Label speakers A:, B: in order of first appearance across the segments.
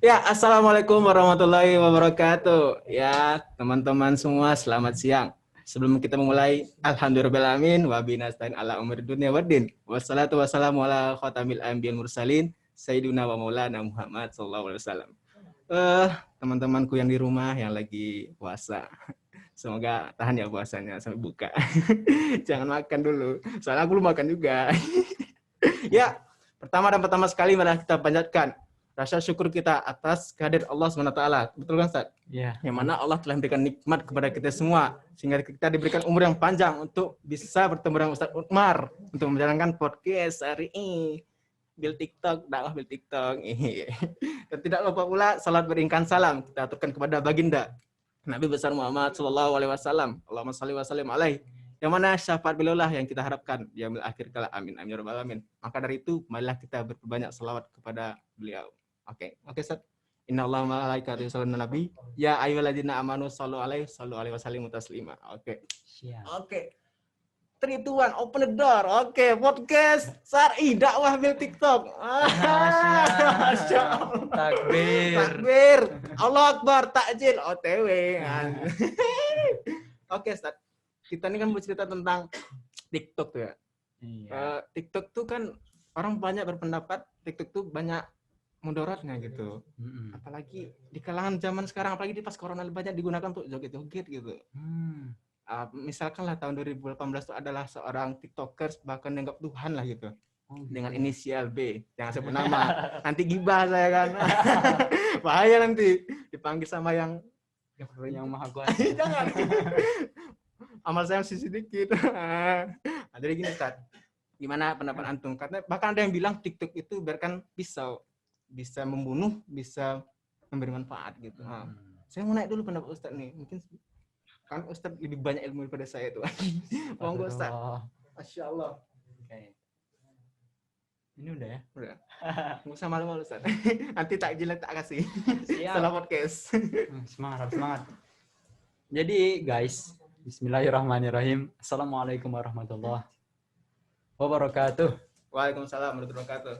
A: Ya, assalamualaikum warahmatullahi wabarakatuh. Ya, teman-teman semua, selamat siang. Sebelum kita memulai, alhamdulillahirrahmanirrahim, wa binastain ala umur dunia waddin. Wassalatu wassalamu ala khatamil anbiya'i mursalin, sayyidina wa maulana Muhammad sallallahu alaihi wasallam. Teman-temanku yang di rumah yang lagi puasa. Semoga tahan ya puasanya sampai buka. Jangan makan dulu. Soalnya aku belum makan juga. Ya, pertama sekali mari kita panjatkan rasa syukur kita atas kehadiran Allah SWT. Betul kan, Ustaz?
B: Iya.
A: Yang mana Allah telah memberikan nikmat kepada kita semua, sehingga kita diberikan umur yang panjang untuk bisa bertemu dengan Ustaz Utmar, untuk menjalankan podcast hari ini. Bil TikTok, dakwah bil TikTok. Dan tidak lupa pula salat beringkan salam kita aturkan kepada baginda Nabi besar Muhammad sallallahu alaihi wasallam. Allahumma shalli wa sallim alaihi. Yang mana syafaat beliau lah yang kita harapkan di yaumil akhir kala. Amin amin ya rabbal alamin. Maka dari itu marilah kita berbanyak selawat kepada beliau. Oke, Ustaz. Innallaha wa malaikatahu yusholluna 'alan nabi. Ya ayyuhalladzina amanu shallu alaihi wasallimu taslima. Oke.
B: Siap.
A: Oke. 3, 2, 1, open the door. Oke, podcast Syar'i dakwah bil TikTok. Masya Allah.
B: Takbir.
A: Takbir. Allah Akbar, takjil, OTW. Oke, Ustaz. Kita ini kan bercerita tentang TikTok tuh ya.
B: Iya.
A: TikTok tuh kan orang banyak berpendapat TikTok tuh banyak mudaratnya gitu. Apalagi di kalangan zaman sekarang, apalagi di pas corona banyak digunakan untuk joget-joget gitu. Misalkan lah tahun 2018 itu adalah seorang TikTokers bahkan dianggap Tuhan lah gitu. Dengan inisial B, jangan sebut nama. Nanti gibah saya kan. Bahaya nanti dipanggil sama yang
B: maha kuasa.
A: Jangan. Amal saya masih sedikit. Jadi gini, Ustaz. Gimana pendapat antum? Karena bahkan ada yang bilang TikTok itu biarkan pisau, bisa membunuh, bisa memberi manfaat gitu. Saya mau naik dulu pendapat Ustaz nih. Mungkin kan Ustaz lebih banyak ilmu daripada saya tuh. Monggo Ustaz. Masya Allah.
B: Oke. Ini udah ya?
A: Udah. Nggak usah malu-malu Ustaz. Nanti takjil tak kasih.
B: Siap.
A: Setelah podcast.
B: Semangat. Jadi guys, bismillahirrahmanirrahim. Assalamualaikum warahmatullahi wabarakatuh.
A: Waalaikumsalam warahmatullahi wabarakatuh.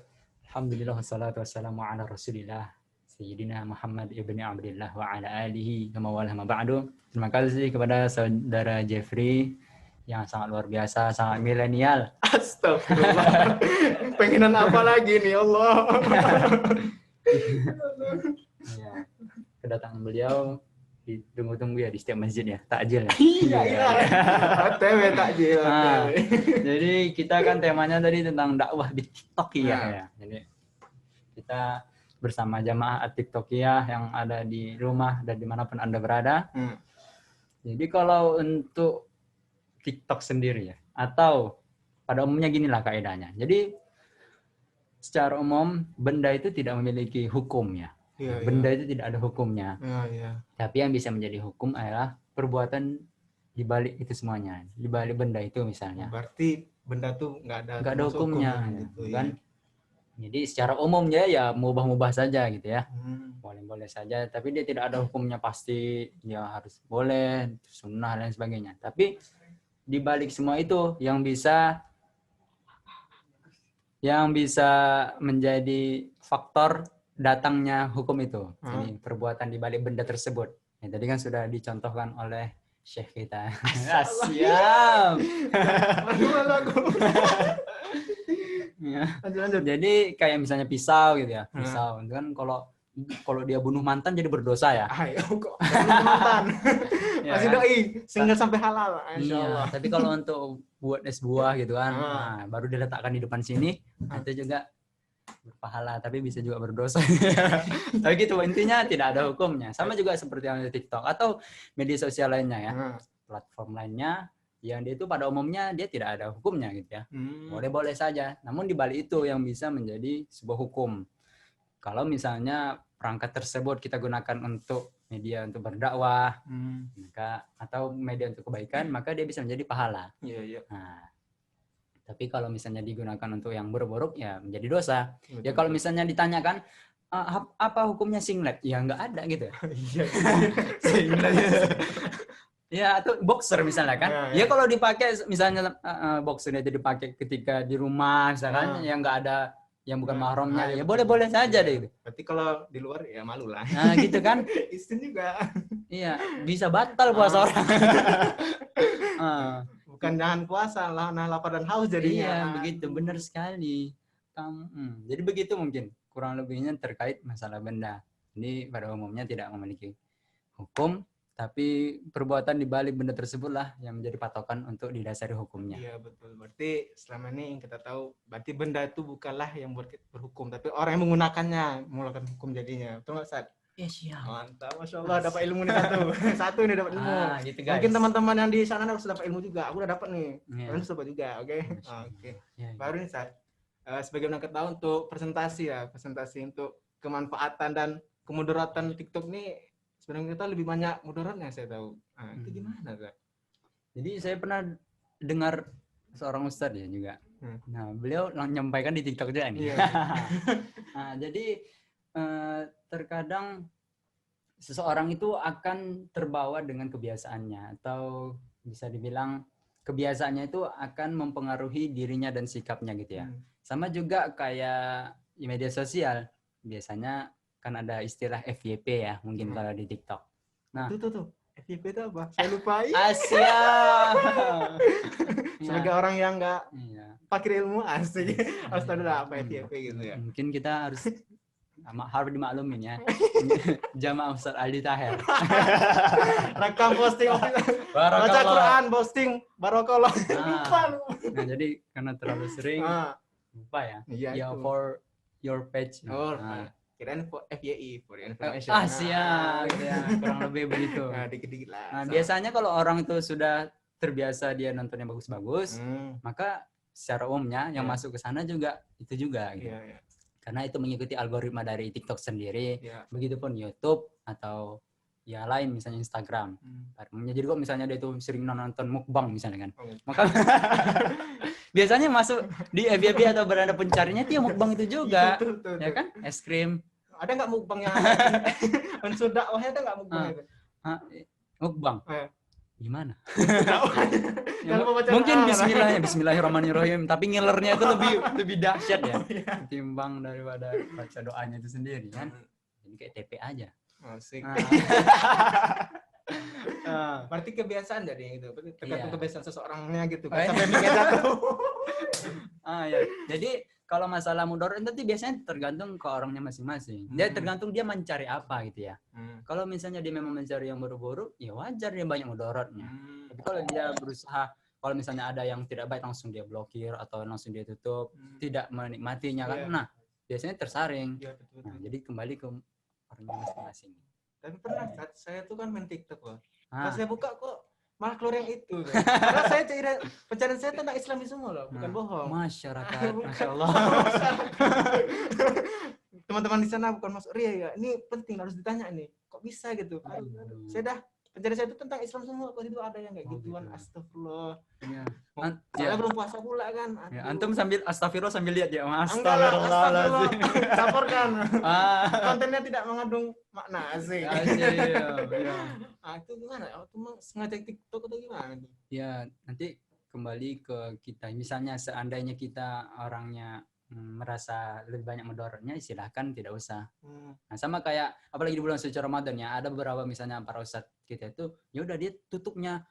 B: Alhamdulillah wassalatu wassalamu ala rasulillah Sayyidina Muhammad ibni Abdillah wa ala alihi wa mawalah ma ba'du. Terima kasih kepada saudara Jeffrey yang sangat luar biasa, sangat milenial.
A: Astagfirullah. Pengenan apa lagi nih Allah.
B: Ya, kedatangan beliau ditunggu-tunggu ya di setiap masjid ya, takjil ya.
A: Iya. OTW takjil.
B: Jadi kita kan temanya tadi tentang dakwah di TikTokiyah ya. Jadi kita bersama jamaah TikTokiyah yang ada di rumah dan dimanapun Anda berada. Jadi kalau untuk TikTok sendiri ya, atau pada umumnya ginilah kaidahnya. Jadi secara umum benda itu tidak memiliki hukum ya. Benda itu tidak ada hukumnya. Tapi yang bisa menjadi hukum adalah perbuatan di balik itu semuanya. Di balik benda itu misalnya.
A: Berarti benda tuh nggak ada
B: hukumnya
A: gitu
B: kan. Jadi secara umumnya ya mubah-mubah saja gitu ya. Boleh-boleh saja, tapi dia tidak ada hukumnya pasti dia harus boleh, sunnah dan sebagainya. Tapi di balik semua itu yang bisa menjadi faktor datangnya hukum itu. Jadi perbuatan di balik benda tersebut. Ya, tadi kan sudah dicontohkan oleh Syekh kita. Siap. Ya. Lanjut. Jadi kayak misalnya pisau gitu ya. Pisau itu kan kalau dia bunuh mantan jadi berdosa ya.
A: Kok mantan. Masih doi sehingga sampai halal. Insyaallah.
B: Tapi kalau untuk buat es buah gitu kan, baru diletakkan di depan sini, itu juga berpahala tapi bisa juga berdosa. Tapi gitu intinya tidak ada hukumnya. Sama juga seperti yang di TikTok atau media sosial lainnya ya. Platform lainnya yang dia itu pada umumnya dia tidak ada hukumnya gitu ya. Boleh-boleh saja. Namun di balik itu yang bisa menjadi sebuah hukum. Kalau misalnya perangkat tersebut kita gunakan untuk media untuk berdakwah, maka atau media untuk kebaikan, maka dia bisa menjadi pahala. Nah, tapi kalau misalnya digunakan untuk yang buruk-buruk ya menjadi dosa. Ya kalau misalnya ditanyakan apa hukumnya singlet? Ya nggak ada gitu. Singlet. Ya atau boxer misalnya kan. Ya kalau dipakai misalnya boxer itu dipakai ketika di rumah misalkan yang nggak ada yang bukan
A: Nah,
B: mahramnya,
A: iya,
B: ya
A: betul.
B: boleh-boleh saja
A: Iya.
B: deh gitu.
A: Berarti kalau di luar ya malu lah.
B: Nah, gitu kan?
A: Isin juga.
B: Iya, bisa batal puasa
A: Ah.
B: orang. Ah,
A: Bukan nahan puasa, lah nahan lapar dan haus jadinya.
B: iya, begitu,
A: Aduh.
B: benar sekali. Jadi begitu mungkin kurang lebihnya terkait masalah benda. Ini pada umumnya tidak memiliki hukum, tapi perbuatan di balik benda tersebutlah yang menjadi patokan untuk didasari hukumnya.
A: Iya betul. Berarti selama ini yang kita tahu, berarti benda itu bukanlah yang berhukum, tapi orang yang menggunakannya melakukan hukum jadinya. Betul nggak, Sat?
B: Ya siap.
A: Mantap, masya Allah, dapat ilmu nih satu. Satu nih dapat ilmu.
B: Gitu guys.
A: Mungkin teman-teman yang di sana harus dapat ilmu juga. Aku udah dapat nih.
B: Iya.
A: Kalian harus dapat juga, oke?
B: Masya
A: Oke.
B: Allah. Ya, ya.
A: Baru nih, Sat. Sebagai kita tahu untuk presentasi ya, presentasi untuk kemanfaatan dan kemudaratan TikTok nih sebenarnya kita lebih banyak mudaratnya saya tahu. Nah, itu gimana, Sat?
B: Jadi saya pernah dengar seorang ustadz ya juga. Nah, beliau menyampaikan di TikTok juga nih.
A: Iya.
B: Nah, jadi terkadang seseorang itu akan terbawa dengan kebiasaannya, atau bisa dibilang kebiasaannya itu akan mempengaruhi dirinya dan sikapnya gitu ya. Sama juga kayak di media sosial, biasanya kan ada istilah FYP ya, mungkin kalau di TikTok. Nah,
A: Tuh. FYP itu apa? Saya lupa.
B: Asia.
A: Sebagai orang yang nggak
B: Iya.
A: pakai ilmu asli, harus tahu dulu apa FYP gitu ya.
B: Mungkin kita harus dimaklumin ya. Jamaah Ustaz Aldi Taher.
A: Rekam posting, baca
B: Barakallah.
A: Quran, posting, barokallah.
B: Nah, jadi karena terlalu sering lupa ya.
A: Iya,
B: Ya
A: itu.
B: for your page.
A: Oh,
B: Nah.
A: kirain FYI, for information.
B: Siap, gitu ya. Kurang lebih begitu.
A: Nah, dikit-dikit lah.
B: Nah, biasanya kalau orang itu sudah terbiasa dia nonton yang bagus-bagus, maka secara umumnya yang masuk ke sana juga itu juga gitu.
A: Iya.
B: Karena itu mengikuti algoritma dari TikTok sendiri,
A: Iya.
B: begitupun YouTube atau ya lain misalnya Instagram. Jadi kok misalnya dia itu sering nonton mukbang misalnya kan, maka biasanya masuk di FYP atau beranda pencarinya itu ya mukbang itu juga,
A: Betul.
B: ya kan? Es krim.
A: Ada nggak mukbang yang unsur dakwahnya ada nggak mukbang itu?
B: Mukbang.
A: Jangan
B: Gimana?
A: lupa baca
B: Mungkin
A: doa.
B: Bismillahirrahmanirrahim, tapi ngilernya itu lebih dahsyat ya, ketimbang daripada baca doanya itu sendiri kan. Jadi kayak TP aja.
A: Asik. Berarti kebiasaan jadi itu. Tergantung kebiasaan seseorangnya gitu kan. Sampai mikir jatuh.
B: Ya. Jadi kalau masalah mudarat nanti biasanya tergantung ke orangnya masing-masing. Dia tergantung dia mencari apa gitu ya. Kalau misalnya dia memang mencari yang buru-buru, ya wajar dia banyak mudaratnya. Tapi kalau dia berusaha, kalau misalnya ada yang tidak baik langsung dia blokir atau langsung dia tutup, tidak menikmatinya kan. Nah, biasanya tersaring. Nah, jadi kembali ke orangnya masing-masing.
A: Tapi pernah saya tuh kan main TikTok loh. Pas saya buka kok malah keluar yang itu. Karena saya pencarian saya tentang Islami semua loh, bukan bohong.
B: Masyarakat, Masya Allah.
A: Teman-teman di sana bukan masuk ria ya. Ini penting harus ditanya nih. Kok bisa gitu? Saya dah pencarian saya itu tentang Islam semua. Kok itu ada yang kayak gituan? Astagfirullah. Saya belum puasa pula kan.
B: Ya, antum sambil astagfirullah sambil lihat ya.
A: Astagfirullah. Laporkan. Kontennya tidak mengandung makna asik. Itu gimana? Itu sengaja TikTok atau gimana?
B: Ya, nanti kembali ke kita. Misalnya seandainya kita orangnya merasa lebih banyak mudaratnya, silahkan tidak usah. Nah, sama kayak apalagi di bulan suci Ramadan ya, ada beberapa misalnya para ustadz kita itu, ya udah dia tutupnya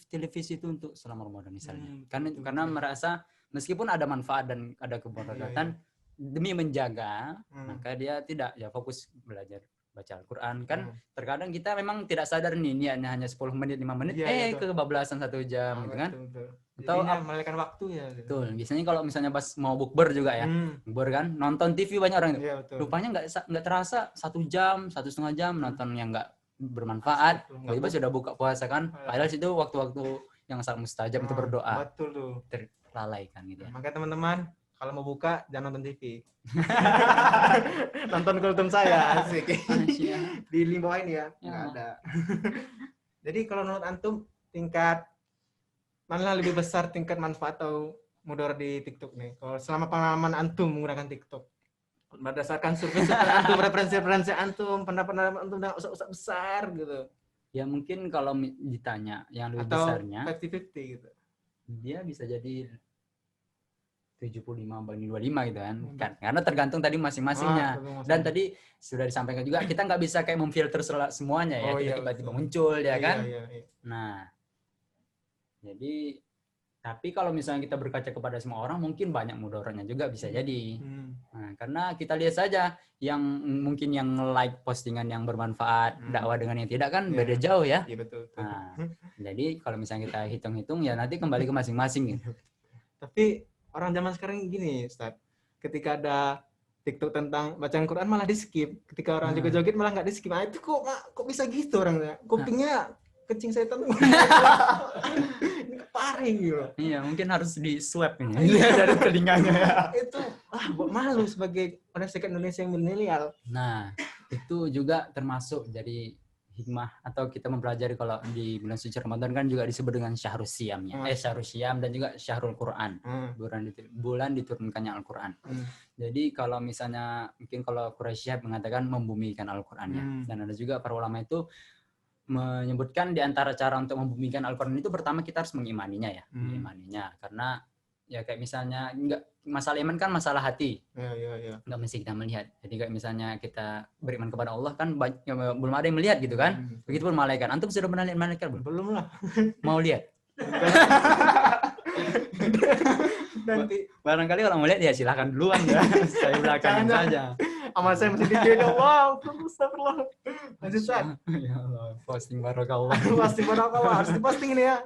B: televisi itu untuk selama Ramadan misalnya. Karena merasa meskipun ada manfaat dan ada kemudaratan, demi menjaga, maka dia tidak ya fokus belajar baca Al-Quran kan. Terkadang kita memang tidak sadar nih niatnya hanya 10 menit 5 menit kebablasan 1 jam gitu kan.
A: Atau melewatkan waktu ya.
B: Betul. Biasanya kalau misalnya pas mau bukber juga ya, bukber kan, nonton TV banyak orang itu. Rupanya nggak terasa 1 jam, 1,5 jam nonton yang nggak bermanfaat. Tiba-tiba sudah buka puasa kan. Padahal situ waktu-waktu yang sangat mustajab untuk berdoa.
A: Betul tuh.
B: Terlalaikan gitu ya.
A: Makanya teman-teman, kalau mau buka jangan nonton TV. Nonton kultum saya asik. Di limbawain ya. Nggak ada. Jadi kalau menurut antum tingkat mana lebih besar tingkat manfaat atau mudarat di TikTok nih? Kalau selama pengalaman antum menggunakan TikTok, berdasarkan survei antum, referensi antum, pendapat antum yang usah besar gitu.
B: Ya mungkin kalau ditanya yang lebih
A: atau
B: besarnya,
A: 50-50 gitu.
B: Dia bisa jadi 75/25 gitu kan. Karena tergantung tadi masing-masingnya. Dan tadi sudah disampaikan juga kita nggak bisa kayak memfilter semuanya ya. Tiba-tiba muncul ya kan. Nah, jadi tapi kalau misalnya kita berkaca kepada semua orang mungkin banyak mudaratnya juga bisa jadi. Nah, karena kita lihat saja yang mungkin yang like postingan yang bermanfaat dakwah dengan yang tidak kan beda jauh ya.
A: Iya betul.
B: Nah, jadi kalau misalnya kita hitung-hitung ya nanti kembali ke masing-masing gitu.
A: Tapi orang zaman sekarang gini, Ustaz. Ketika ada TikTok tentang bacaan Quran malah di skip. Ketika orang joget-joget malah nggak di skip. Nah, itu kok bisa gitu orangnya? Kupingnya kencing setan. Paring gitu.
B: Iya, mungkin harus di swab ini dari telinganya.
A: Itu buat malu sebagai orang sekat Indonesia yang milenial.
B: Nah, itu juga termasuk jadi hikmah atau kita mempelajari kalau di bulan suci Ramadan kan juga disebut dengan syahrul siyam ya. Syahrul siyam dan juga syahrul Quran. Bulan diturunkannya Al-Quran. Jadi kalau misalnya mungkin kalau Quraisy mengatakan membumikan Al-Quran ya. Dan ada juga para ulama itu menyebutkan di antara cara untuk membumikan Al-Quran itu pertama kita harus mengimaninya ya. Mengimaninya karena ya kayak misalnya enggak masalah iman kan masalah hati.
A: Iya.
B: Enggak mesti kita melihat. Jadi kayak misalnya kita beriman kepada Allah kan belum ada yang melihat gitu kan. Begitupun malaikat. Antum sudah pernah lihat malaikat belum?
A: Belum lah.
B: Mau lihat?
A: Nanti
B: barangkali kalau mau lihat ya silahkan duluan ya. Saya belakangin saja.
A: Amal saya masih dikit. Wow, astagfirullah. Lanjut, Ustaz.
B: Ya Allah, posting barakallah.
A: Pasti barakallah, harus diposting ini ya.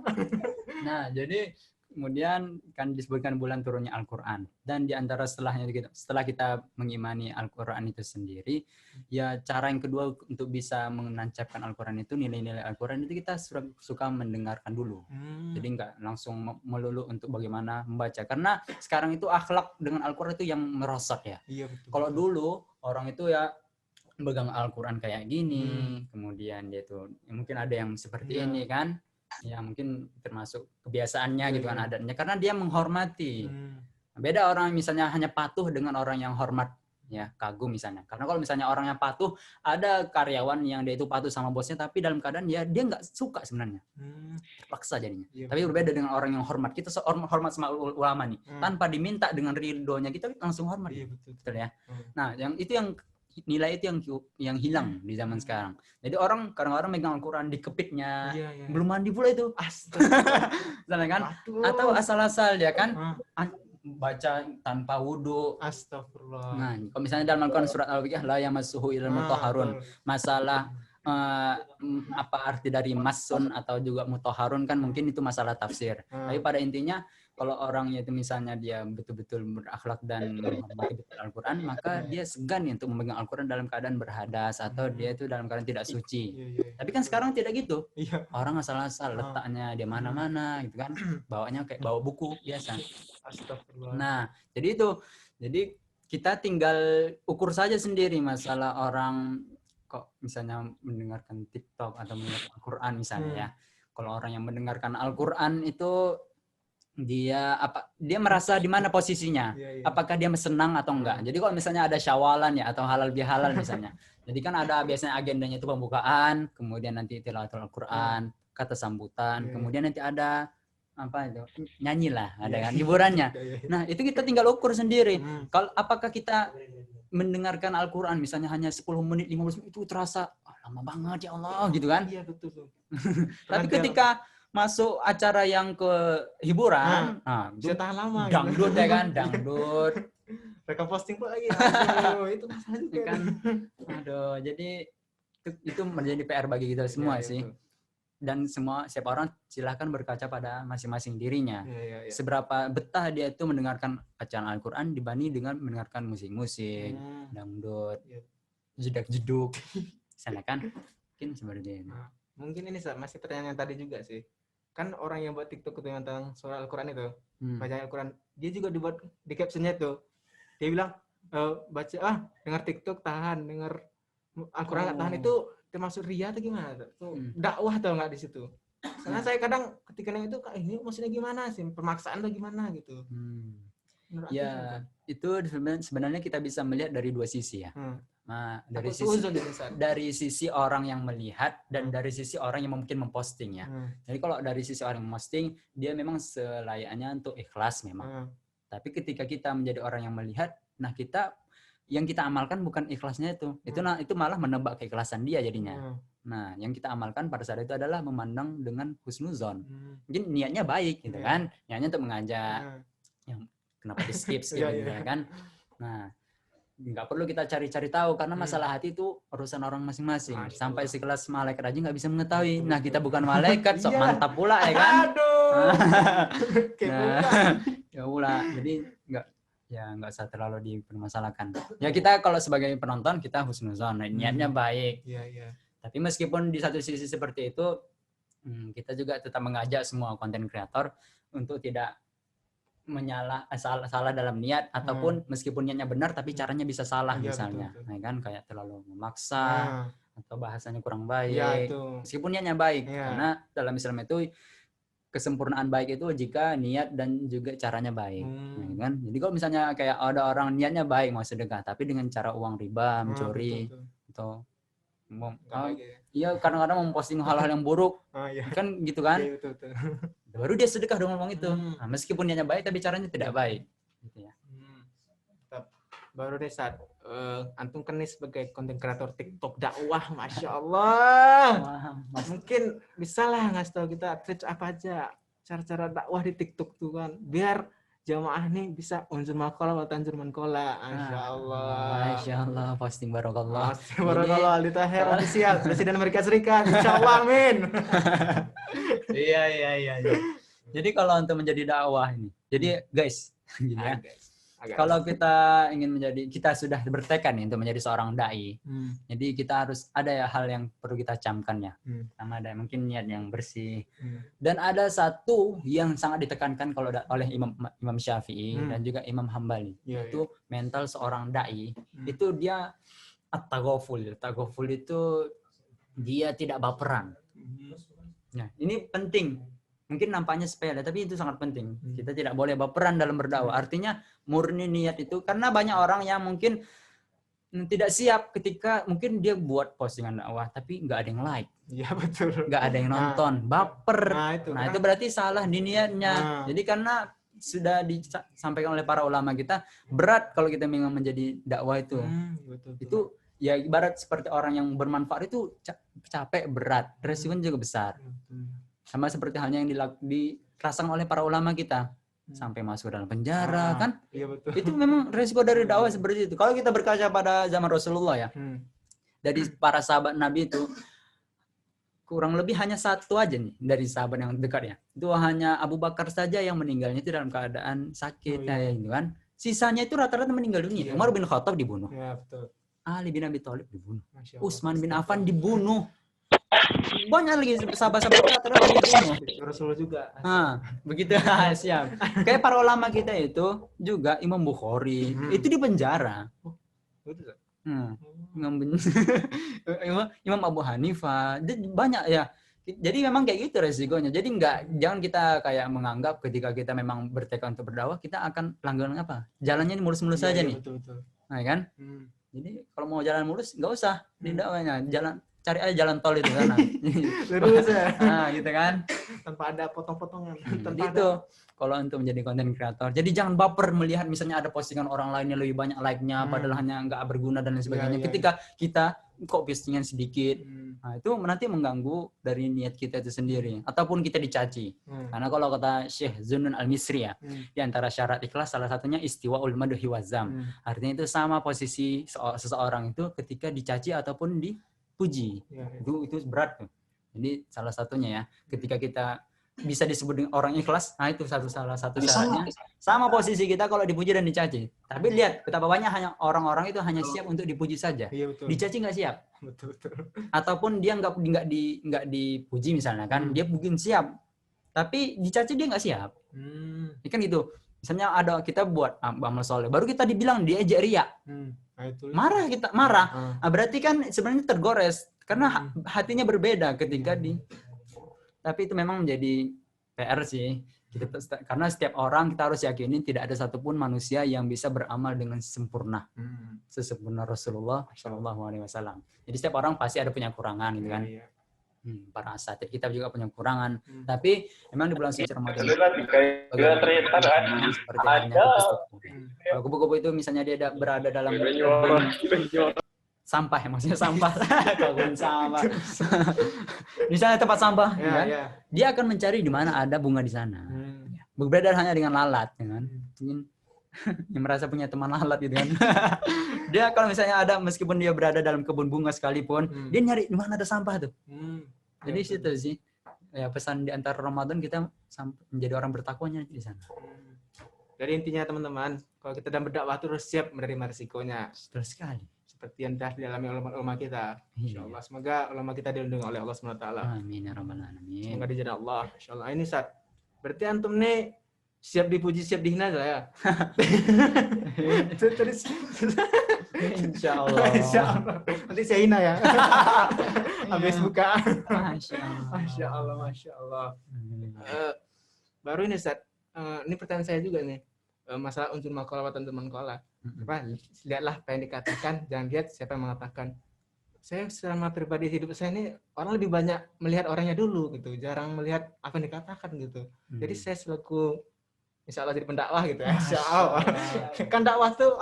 B: Nah, jadi kemudian kan disebutkan bulan turunnya Al-Quran. Dan di antara setelah kita mengimani Al-Quran itu sendiri, ya cara yang kedua untuk bisa menancapkan Al-Quran itu, nilai-nilai Al-Quran itu kita suka mendengarkan dulu. Jadi nggak langsung melulu untuk bagaimana membaca. Karena sekarang itu akhlak dengan Al-Quran itu yang merosot ya.
A: Iya, betul.
B: Kalau dulu orang itu ya pegang Al-Quran kayak gini, kemudian dia tuh mungkin ada yang seperti ini kan. Ya mungkin termasuk kebiasaannya gitu kan adatnya karena dia menghormati. Beda orang misalnya hanya patuh dengan orang yang hormat ya kagum misalnya. Karena kalau misalnya orang yang patuh ada karyawan yang dia itu patuh sama bosnya tapi dalam keadaan dia nggak suka sebenarnya. Terpaksa jadinya. Tapi berbeda dengan orang yang hormat. Kita hormat sama ulama nih tanpa diminta dengan ridhonya kita langsung hormat.
A: Iya, betul
B: ya. Nah, yang itu yang nilai itu yang hilang di zaman sekarang. Jadi kadang-kadang megang Al-Quran di kepitnya, belum mandi pula itu. Astaga. Kan? Atau asal-asal ya kan, baca tanpa wudu.
A: Astagfirullah.
B: Nah, kalau misalnya dalam Al-Quran surat Al-Baqarah la yamassuhu illal mutahharun. Masalah apa arti dari masun atau juga mutahharun kan mungkin itu masalah tafsir. Tapi pada intinya kalau orangnya itu misalnya dia betul-betul berakhlak dan menghormati betul Al-Quran, maka dia segan untuk memegang Al-Quran dalam keadaan berhadas atau dia itu dalam keadaan tidak suci. Tapi kan sekarang tidak gitu. Orang asal-asal letaknya di mana-mana gitu kan. Bawanya kayak bawa buku biasa. Nah, jadi itu. Jadi kita tinggal ukur saja sendiri masalah orang kok misalnya mendengarkan TikTok atau mendengarkan Al-Quran misalnya ya. Kalau orang yang mendengarkan Al-Quran itu dia merasa di mana posisinya, apakah dia senang atau enggak. Jadi kalau misalnya ada syawalan ya atau halal bihalal misalnya, jadi kan ada biasanya agendanya itu pembukaan, kemudian nanti tilawatul Al-Quran, kata sambutan, kemudian nanti ada apa itu nyanyi lah, ada kan hiburannya. Nah itu kita tinggal ukur sendiri. Kalau apakah kita mendengarkan Al-Quran misalnya hanya 10 menit, 15 menit itu terasa lama banget ya Allah gitu kan?
A: Iya betul.
B: Tapi ketika masuk acara yang ke hiburan,
A: bisa tahan lama.
B: Dangdut ya kan, dangdut.
A: Mereka posting pula lagi. Aduh, itu masalahnya
B: kan. Aduh, jadi itu menjadi PR bagi kita semua sih. Betul. Dan setiap orang silahkan berkaca pada masing-masing dirinya. Seberapa betah dia itu mendengarkan bacaan Al-Quran dibanding dengan mendengarkan musik-musik, dangdut, jedak-jeduk. Sana kan, mungkin seperti ini.
A: Mungkin ini masih pertanyaan yang tadi juga sih. Kan orang yang buat TikTok itu tentang surah Al-Quran itu, bacaan Al-Quran, dia juga dibuat di captionnya itu. Dia bilang, dengar TikTok tahan, dengar Al-Quran nggak tahan, itu termasuk ria atau gimana? Tuh dakwah atau nggak di situ? Karena saya kadang ketika itu, ini maksudnya gimana sih? Permaksaan atau gimana gitu?
B: Ya, itu sebenarnya kita bisa melihat dari dua sisi ya. Nah, dari sisi orang yang melihat dan dari sisi orang yang mungkin memposting ya. Jadi kalau dari sisi orang yang memposting, dia memang selayaknya untuk ikhlas memang. Tapi ketika kita menjadi orang yang melihat, nah yang kita amalkan bukan ikhlasnya itu. Itu malah menebak keikhlasan dia jadinya. Nah, yang kita amalkan pada saat itu adalah memandang dengan husnuzon. Mungkin niatnya baik gitu kan. Niatnya untuk mengajak. Yang kenapa di skip gitu kan. Nah, nggak perlu kita cari-cari tahu karena masalah hati itu urusan orang masing-masing. Sampai sekelas malaikat aja nggak bisa mengetahui. Nah, kita bukan malaikat, sok mantap pula ya kan.
A: Aduh.
B: Nah, ya pula. Jadi nggak usah terlalu dipermasalahkan. Ya kita kalau sebagai penonton kita husnuzon, niatnya baik.
A: Iya.
B: Tapi meskipun di satu sisi seperti itu, kita juga tetap mengajak semua konten kreator untuk tidak salah dalam niat ataupun meskipun niatnya benar tapi caranya bisa salah misalnya.
A: Betul.
B: Nah, kan kayak terlalu memaksa atau bahasanya kurang baik.
A: Itu.
B: Meskipun niatnya baik karena dalam Islam itu kesempurnaan baik itu jika niat dan juga caranya baik. Nah, kan? Jadi kalau misalnya kayak ada orang niatnya baik mau sedekah tapi dengan cara uang riba, mencuri atau iya kadang-kadang memposting hal-hal yang buruk kan gitu kan.
A: Betul.
B: Baru dia sedekah dengan uang itu. Nah, meskipun niatnya baik tapi caranya tidak baik gitu ya.
A: Baru deh saat antum kan nih sebagai konten kreator TikTok dakwah, masya Allah. Mungkin bisa lah ngasih tahu kita tips apa aja cara-cara dakwah di TikTok tuh kan, biar jamaah nih bisa unjur makola atau tanjur mankola.
B: Masya Allah, posting barokallah.
A: Barokallah, Aldi Taher official, Presiden Amerika Serikat. Insya Allah, amin.
B: Iya. Jadi kalau untuk menjadi dakwah ini, jadi guys, gini ya. Kalau kita sudah bertekad nih untuk menjadi seorang dai. Jadi kita harus ada ya hal yang perlu kita camkan ya. Pertama ada mungkin niat yang bersih. Dan ada satu yang sangat ditekankan kalau oleh Imam Syafi'i dan juga Imam Hambali. Itu mental seorang dai. Itu dia at-taghaful. Taghaful itu dia tidak baperan. Nah, ini penting. Mungkin nampaknya sepele, tapi itu sangat penting. Kita tidak boleh baperan dalam berdakwah. Artinya murni niat itu, karena banyak orang yang mungkin tidak siap ketika mungkin dia buat postingan dakwah, tapi nggak ada yang like.
A: Iya betul.
B: Nggak ada yang nonton, baper. Nah itu berarti salah di niatnya. Jadi karena sudah disampaikan oleh para ulama kita, berat kalau kita memang menjadi dakwah itu.
A: Betul.
B: Itu ya ibarat seperti orang yang bermanfaat itu capek, berat, resikonya juga besar. Sama seperti halnya yang dirasang oleh para ulama kita. Sampai masuk dalam penjara kan.
A: Iya betul.
B: Itu memang resiko dari dakwah seperti itu. Kalau kita berkaca pada zaman Rasulullah ya. Dari para sahabat Nabi itu kurang lebih hanya satu aja nih dari sahabat yang dekat ya. Itu hanya Abu Bakar saja yang meninggalnya itu dalam keadaan sakit gitu kan. Sisanya itu rata-rata meninggal dunia. Umar bin Khattab dibunuh.
A: Iya betul.
B: Ali bin Abi Thalib dibunuh. Utsman bin Affan dibunuh. Banyak lagi sahabat-sahabat rata-rata dibunuh.
A: Rasulullah juga.
B: Begitu siap. Kayak para ulama kita itu juga Imam Bukhari itu di penjara.
A: Betul.
B: Imam Abu Hanifah, banyak ya. Jadi memang kayak gitu resikonya. Jadi jangan kita kayak menganggap ketika kita memang bertekad untuk berdakwah kita akan langganan apa? Jalannya mulus-mulus saja nih.
A: Betul.
B: Nah, kan? Jadi kalau mau jalan mulus nggak usah di dakwahnya. Cari aja jalan tol itu sana.
A: Lurus ya.
B: Nah, gitu kan.
A: Tanpa ada potong-potongan.
B: Jadi itu kalau untuk menjadi konten kreator. Jadi jangan baper melihat misalnya ada postingan orang lainnya lebih banyak like-nya padahal hanya nggak berguna dan lain sebagainya. Ketika kita kok postingan sedikit, nah itu nanti mengganggu dari niat kita itu sendiri. Ataupun kita dicaci. Karena kalau kata Syekh Zunnun Al-Misri ya, di antara syarat ikhlas salah satunya istiwa'ul madhi wazam. Artinya itu sama posisi seseorang itu ketika dicaci ataupun dipuji. Itu berat tuh. Jadi salah satunya ya, ketika kita bisa disebut dengan orang ikhlas, nah itu salah satu syaratnya. Sama posisi kita kalau dipuji dan dicaci. Tapi lihat betapa banyak hanya orang-orang itu hanya siap untuk dipuji saja. Dicaci nggak siap.
A: Betul.
B: Ataupun dia nggak dipuji misalnya kan, dia mungkin siap. Tapi dicaci dia nggak siap. Kan gitu. Misalnya kita buat amal soleh, baru kita dibilang dia ejek riya. Marah kita, marah. Nah, berarti kan sebenarnya tergores karena hatinya berbeda ketika tapi itu memang menjadi PR sih. Karena setiap orang kita harus yakini tidak ada satupun manusia yang bisa beramal dengan sempurna. Sesempurna Rasulullah SAW. Jadi setiap orang pasti ada punya kurangan gitu kan. para asatid kita juga punya kekurangan. Tapi memang di bulan suci Ramadan seperti halnya kupu-kupu. Kalau kupu-kupu itu misalnya dia berada dalam sampah, maksudnya sampah, kebun sampah. Misalnya tempat sampah, kan? Dia akan mencari di mana ada bunga di sana. Berbeda hanya dengan lalat, kan? Yang merasa punya teman lalat gitu kan. Dia kalau misalnya ada, meskipun dia berada dalam kebun bunga sekalipun, dia nyari di mana ada sampah tuh. Jadi situ sih ya pesan di antara Ramadan kita menjadi orang bertakwanya di sana.
A: Jadi intinya teman-teman, kalau kita dalam berdakwah terus siap menerima risikonya.
B: Betul sekali.
A: Seperti yang telah dialami ulama kita. Insyaallah semoga ulama kita dilindungi oleh Allah SWT.
B: Amin ya rabbal alamin.
A: Semoga dijadikan Allah. Insyaallah. Ini Sat. Berarti antum nih siap dipuji, siap dihina saya. Terus
B: Insyaallah.
A: Insyaallah. Nanti saya hina ya. Habis buka.
B: Masya Allah.
A: Masya Allah. Baru ini Sat. Ini pertanyaan saya juga nih. Masalah unsur maqalah wa tanzur maqalah. Lihatlah apa yang dikatakan, jangan lihat siapa yang mengatakan. Saya selama pribadi hidup saya ini orang lebih banyak melihat orangnya dulu gitu, jarang melihat apa yang dikatakan gitu. Jadi saya selaku insya Allah jadi pendakwah gitu ya. Insya Allah. Kan dakwah tuh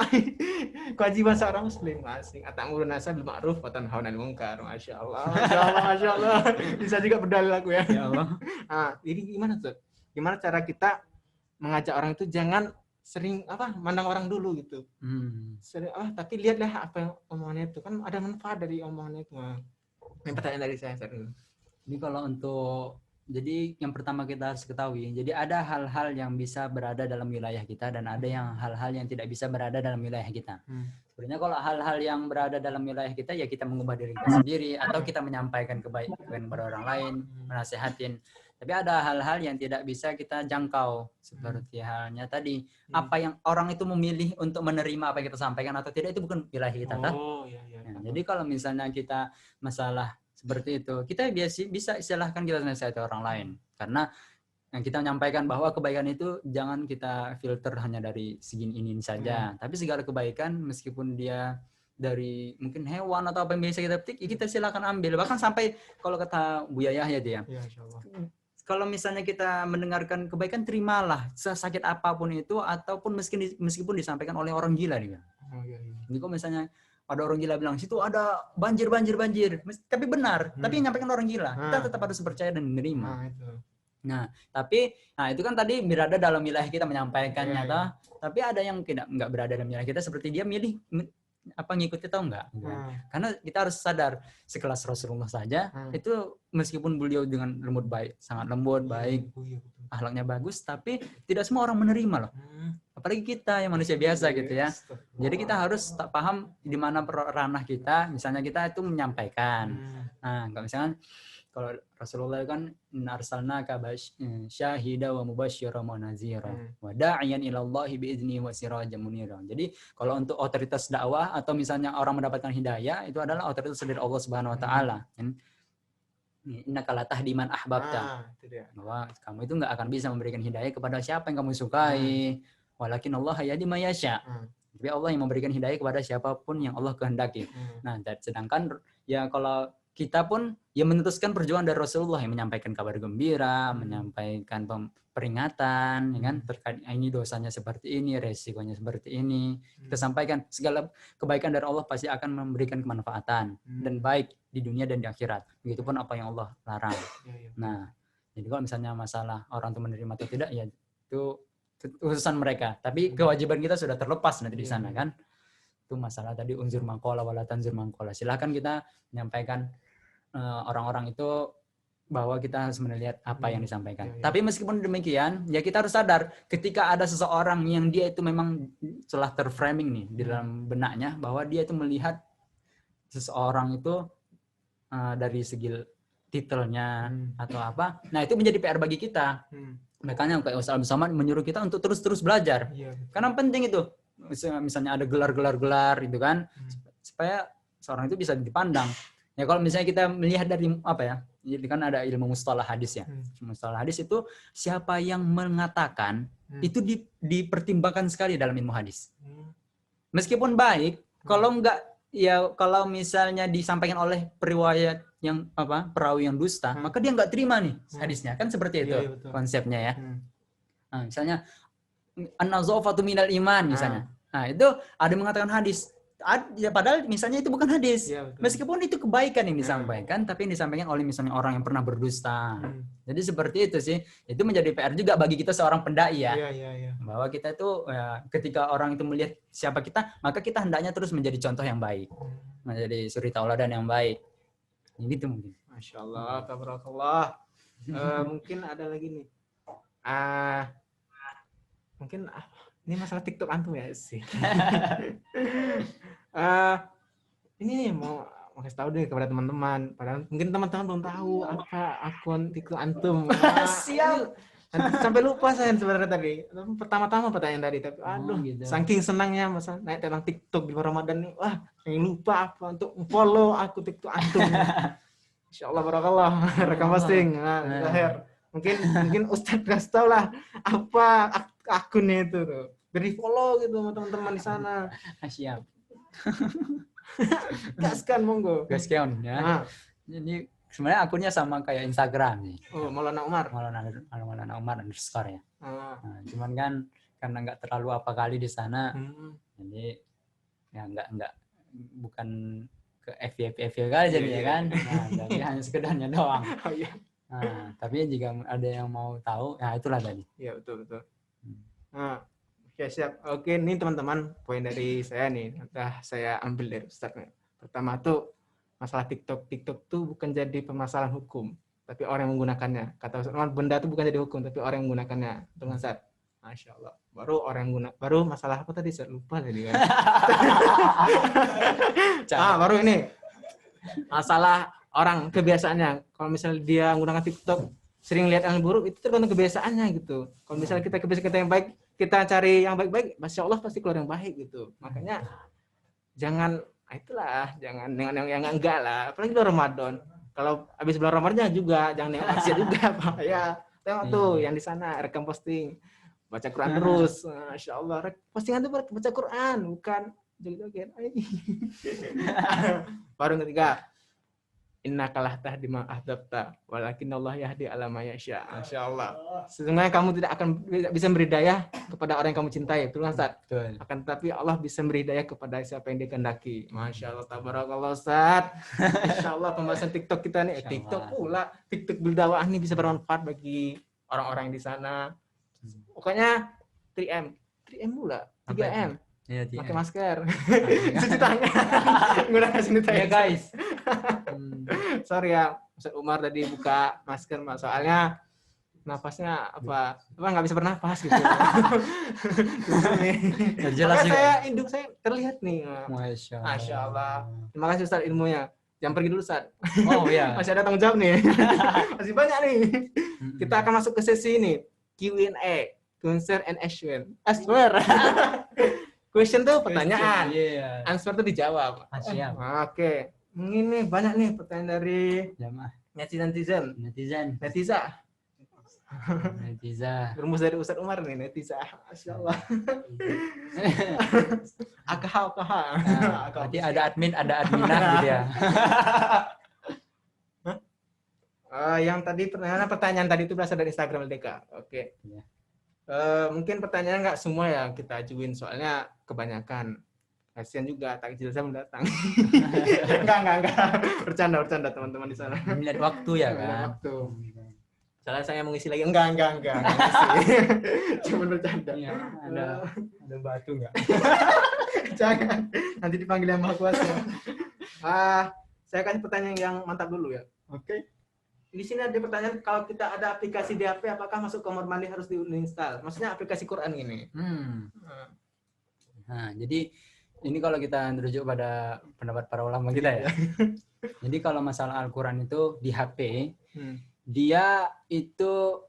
A: kewajiban seorang muslim asing. Atamurun nasa bil ma'ruf wa tanhauna 'anil munkar. Masya Allah. Masya Allah. Bisa juga berdalil aku ya.
B: Ya Allah.
A: Jadi gimana tuh? Gimana cara kita mengajak orang itu jangan sering mandang orang dulu gitu. Sering, tapi lihatlah apa yang omongannya itu, kan ada manfaat dari omongannya itu. Ini pertanyaan dari saya.
B: Ini kalau untuk, jadi yang pertama kita harus ketahui, jadi ada hal-hal yang bisa berada dalam wilayah kita dan ada yang hal-hal yang tidak bisa berada dalam wilayah kita. Sebenarnya kalau hal-hal yang berada dalam wilayah kita ya kita mengubah diri kita sendiri atau kita menyampaikan kebaikan kepada orang lain, menasehatin. Tapi ada hal-hal yang tidak bisa kita jangkau, seperti halnya tadi, apa yang orang itu memilih untuk menerima apa yang kita sampaikan atau tidak, itu bukan wilayah kita. Jadi kalau misalnya kita masalah seperti itu, kita bisa istilahkan kita nasihati orang lain. Karena yang kita menyampaikan bahwa kebaikan itu jangan kita filter hanya dari segini ini saja. Tapi segala kebaikan meskipun dia dari mungkin hewan atau apa yang biasa kita petik, kita silakan ambil. Bahkan sampai kalau kata Buya Yahya dia, kalau misalnya kita mendengarkan kebaikan, terimalah sesakit apapun itu, ataupun meskipun disampaikan oleh orang gila dia. Jadi kalau misalnya ada orang gila bilang situ ada banjir, tapi benar, tapi yang nyampaikan orang gila, kita tetap harus percaya dan menerima. Tapi itu kan tadi berada dalam wilayah kita menyampaikannya, tapi ada yang nggak berada dalam wilayah kita, seperti dia milih ngikut kita enggak. Karena kita harus sadar, sekelas Rasulullah saja itu meskipun beliau dengan sangat lembut, baik, akhlaknya bagus, tapi tidak semua orang menerima loh. Apalagi kita yang manusia biasa gitu ya. Jadi kita harus tak paham di mana ranah kita, misalnya kita itu menyampaikan. Kalau misalnya kalau Rasulullah kan arsalnaka syahida wa mubasysyiran wa nazira wa da'iyan ila Allah bi idzni wa sirajan munira. Jadi kalau untuk otoritas dakwah atau misalnya orang mendapatkan hidayah, itu adalah otoritas dari Allah Subhanahu wa taala. Innaka la tahdi man ahbabta. Bahwa kamu itu enggak akan bisa memberikan hidayah kepada siapa yang kamu sukai. Walakin Allah yahdi may yasha. Tapi Allah yang memberikan hidayah kepada siapapun yang Allah kehendaki. Sedangkan ya kalau kita pun ya meneruskan perjuangan dari Rasulullah yang menyampaikan kabar gembira, menyampaikan peringatan, ya kan, terkait ini dosanya seperti ini, resikonya seperti ini. Kita sampaikan segala kebaikan dari Allah pasti akan memberikan kemanfaatan dan baik di dunia dan di akhirat. Begitupun apa yang Allah larang. Nah, jadi kalau misalnya masalah orang itu menerima atau tidak, ya itu urusan mereka. Tapi kewajiban kita sudah terlepas nanti di sana kan. Itu masalah tadi unzur maqalah wala tanzur maqalah. Silahkan kita menyampaikan orang-orang itu bahwa kita harus melihat apa yang disampaikan. Tapi meskipun demikian, ya kita harus sadar ketika ada seseorang yang dia itu memang telah terframing nih di dalam benaknya bahwa dia itu melihat seseorang itu dari segi titelnya atau apa. Nah, itu menjadi PR bagi kita. Makanya kayak Ustaz Abdul menyuruh kita untuk terus belajar. Karena penting itu. Misalnya ada gelar itu kan, supaya seorang itu bisa dipandang. Ya kalau misalnya kita melihat dari apa ya, jadi kan ada ilmu mustalah hadis ya. Mustalah hadis itu siapa yang mengatakan itu dipertimbangkan sekali dalam ilmu hadis. Meskipun baik, kalau enggak ya kalau misalnya disampaikan oleh periwayat yang perawi yang dusta, maka dia nggak terima nih hadisnya. Kan seperti itu
A: Iya, betul.
B: konsepnya ya.
A: Hmm.
B: Nah, misalnya an-nazafatu minal iman misalnya. Nah, itu ada mengatakan hadis. Ya, padahal misalnya itu bukan hadis.
A: Iya, betul.
B: Meskipun itu kebaikan yang disampaikan, tapi yang disampaikan oleh misalnya orang yang pernah berdusta. Jadi seperti itu sih. Itu menjadi PR juga bagi kita seorang pendai ya.
A: Iya.
B: Bahwa kita itu ya, ketika orang itu melihat siapa kita, maka kita hendaknya terus menjadi contoh yang baik. Menjadi suri tauladan yang baik. Gitu mungkin.
A: Masya Allah, tabarakallah. Mungkin ada lagi nih. Mungkin ini masalah TikTok antum ya sih. Ini nih mau kasih tahu deh kepada teman-teman. Padahal mungkin teman-teman belum tahu apa akun TikTok antum.
B: Siap.
A: Sampai lupa saya sebenarnya tadi. Pertama-tama pertanyaan tadi, tapi
B: Gitu.
A: saking senangnya masa naik tentang TikTok di Ramadan nih. Wah, yang lupa apa untuk follow aku TikTok antum. Insyaallah barakallah. Rekam posting. Lahir. Mungkin Ustadz kasih tahu lah apa akunnya itu tuh. Beri follow gitu sama teman-teman di sana.
B: Siap.
A: Gaskan monggo.
B: Gaskan ya. Jadi sebenarnya akunnya sama kayak Instagram nih.
A: Oh, Maulana Umar.
B: Maulana Umar underscore ya.
A: Nah,
B: cuman kan karena nggak terlalu apa kali di sana, jadi ya nggak bukan ke FYP kali jadi ya kan. Nah, tapi hanya sekedarnya doang.
A: Oh iya.
B: Nah, tapi jika ada yang mau tahu, ya itulah tadi.
A: Iya betul. Nah, oke siap. Oke, ini teman-teman poin dari saya nih. Udah saya ambil dari Ustaz. Pertama tuh masalah TikTok tuh bukan jadi permasalahan hukum, tapi orang yang menggunakannya. Kata Ustaz, benda itu bukan jadi hukum, tapi orang yang menggunakannya. Betul Ustaz? Masya Allah. Baru masalah apa tadi? Saya lupa tadi kan. Baru ini masalah orang kebiasaannya. Kalau misalnya dia menggunakan TikTok sering lihat yang buruk, itu tergantung kebiasaannya gitu. Kalau misalnya kita kebiasaan kita yang baik, kita cari yang baik-baik, Masya Allah pasti keluar yang baik gitu. Makanya jangan dengan yang enggak lah. Apalagi bulan Ramadan. Kalau habis bulan Ramadan juga jangan yang maksiat juga, Pak. Ya, tengok tuh yang di sana rekam posting, baca Quran terus. Masya Allah, postingan tuh baca Quran, bukan joget-joget. Baru ketiga, innaka la tahdi man ahbabta walakinallahu yahdi ala may yasha. Masyaallah. Sesungguhnya kamu tidak akan bisa memberi hidayah kepada orang yang kamu cintai, betul kan Ustaz? Betul. Akan tetapi Allah bisa memberi hidayah kepada siapa yang Dia kehendaki. Masyaallah, tabarakallah Ustaz. Insyaallah pembahasan TikTok kita nih, TikTok pula, TikTok berdakwah ini bisa bermanfaat bagi orang-orang di sana. Pokoknya 3M pula, 3M.
B: Ya,
A: pakai masker, cuci tangan, menggunakan sanitizer.
B: Ya guys.
A: Sorry ya, Ustaz Umar tadi buka masker, soalnya napasnya nggak bisa bernapas gitu.
B: Jelas juga.
A: Induk saya terlihat nih. Masya Allah. Terima kasih Ustaz ilmunya. Jangan pergi dulu Ustaz.
B: Oh iya.
A: Masih ada tanggung jawab nih. Masih banyak nih. Kita akan masuk ke sesi ini Q&A, Concern and Action. Question tuh pertanyaan, answer tuh dijawab.
B: Siap.
A: Oke. Ini banyak nih pertanyaan dari netizen. Rumus dari Ustaz Umar nih, netizen. Masya Allah. AKH.
B: Berarti ada adminah gitu ya.
A: Yang tadi pertanyaan tadi itu berasal dari Instagram LDK. Oke. Mungkin pertanyaannya nggak semua ya kita ajuin, soalnya kebanyakan. Kasian juga takjil saya belum datang. Enggak. Bercanda teman-teman di sana.
B: Melihat waktu ya kan.
A: Waktu. Soalnya saya mau ngisi lagi. Enggak. Cuma bercanda.
B: Ya, ada batu nggak?
A: Jangan. Nanti dipanggil yang Maha Kuasa. Saya kasih pertanyaan yang mantap dulu ya. Oke. Di sini ada pertanyaan, kalau kita ada aplikasi di HP, apakah masuk kamar mandi harus diinstal? Maksudnya aplikasi Quran ini.
B: Nah, jadi ini kalau kita merujuk pada pendapat para ulama kita ya. Jadi kalau masalah Al-Quran itu di HP, dia itu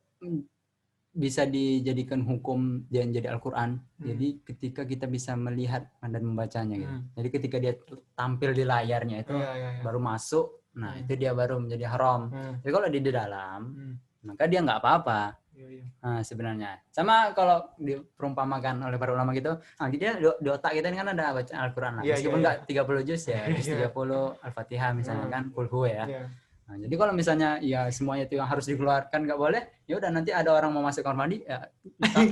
B: bisa dijadikan hukum dan jadi Al-Quran. Jadi ketika kita bisa melihat dan membacanya gitu. Jadi ketika dia tampil di layarnya itu baru masuk. Nah, itu dia baru menjadi haram. Jadi kalau di dalam, maka dia nggak apa-apa. Nah, sebenarnya. Sama kalau diperumpamakan oleh para ulama gitu, dia di otak kita ini kan ada baca Al-Qur'an lah. Meskipun enggak 30 juz ya, juz 30 Al-Fatihah misalnya kan, Qul Hu ya. Nah, jadi kalau misalnya ya semuanya itu yang harus dikeluarkan nggak boleh, ya udah nanti ada orang mau masuk kamar mandi, ya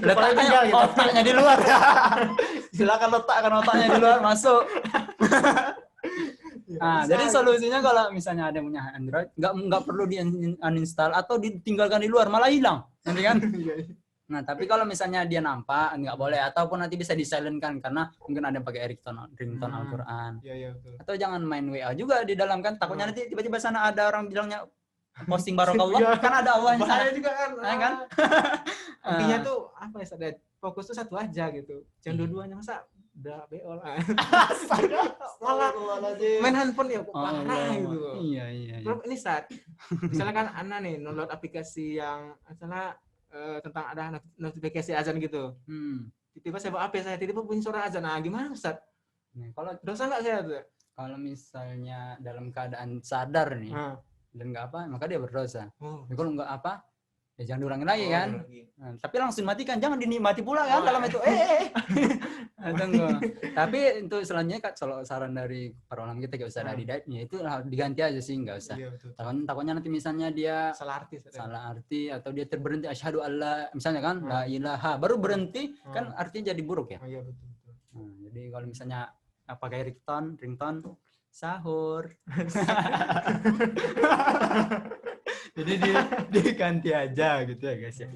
B: letaknya
A: gitu.
B: otaknya di luar. Silakan letakkan otaknya di luar, masuk. Nah, jadi solusinya kalau misalnya ada yang punya Android, nggak perlu di uninstall atau ditinggalkan di luar, malah hilang, nanti kan? Nah, tapi kalau misalnya dia nampak, nggak boleh, ataupun nanti bisa di-silent-kan, karena mungkin ada yang pakai ringtone Al-Quran.
A: Betul.
B: Atau jangan main WA juga di dalam kan, takutnya nanti tiba-tiba sana ada orang bilangnya posting barakallah, kan ada Allah di sana.
A: Bahaya juga kan.
B: Kan?
A: Intinya tuh apa ya, sadar fokus tuh satu aja gitu. Jangan dua-duanya, masa udah BO lah. Malah main handphone ya parah gitu.
B: Iya.
A: Terus ini saat misalnya kan Ana nih download aplikasi yang misalnya tentang ada notifikasi azan gitu. Tiba-tiba saya bawa HP, saya tiba-tiba bunyi suara azan. Nah, gimana Ustaz?
B: Nah, kalau
A: dosa nggak saya tuh?
B: Kalau misalnya dalam keadaan sadar nih dan nggak apa, maka dia berdosa. Tapi kalau nggak apa, ya jangan diulangi lagi kan. Nah, tapi langsung matikan, jangan dinikmati pula kan dalam itu. Tunggu. Tapi untuk selanjutnya kalau saran dari para ulama kita nggak usah ada didatnya, itu diganti aja sih, nggak usah. Takutnya nanti misalnya dia salah arti atau dia terberhenti asyhadu alla misalnya kan la ilaha baru berhenti kan artinya jadi buruk ya.
A: Iya betul.
B: Nah, jadi kalau misalnya pakai ringtone sahur. Jadi diganti aja gitu ya guys ya.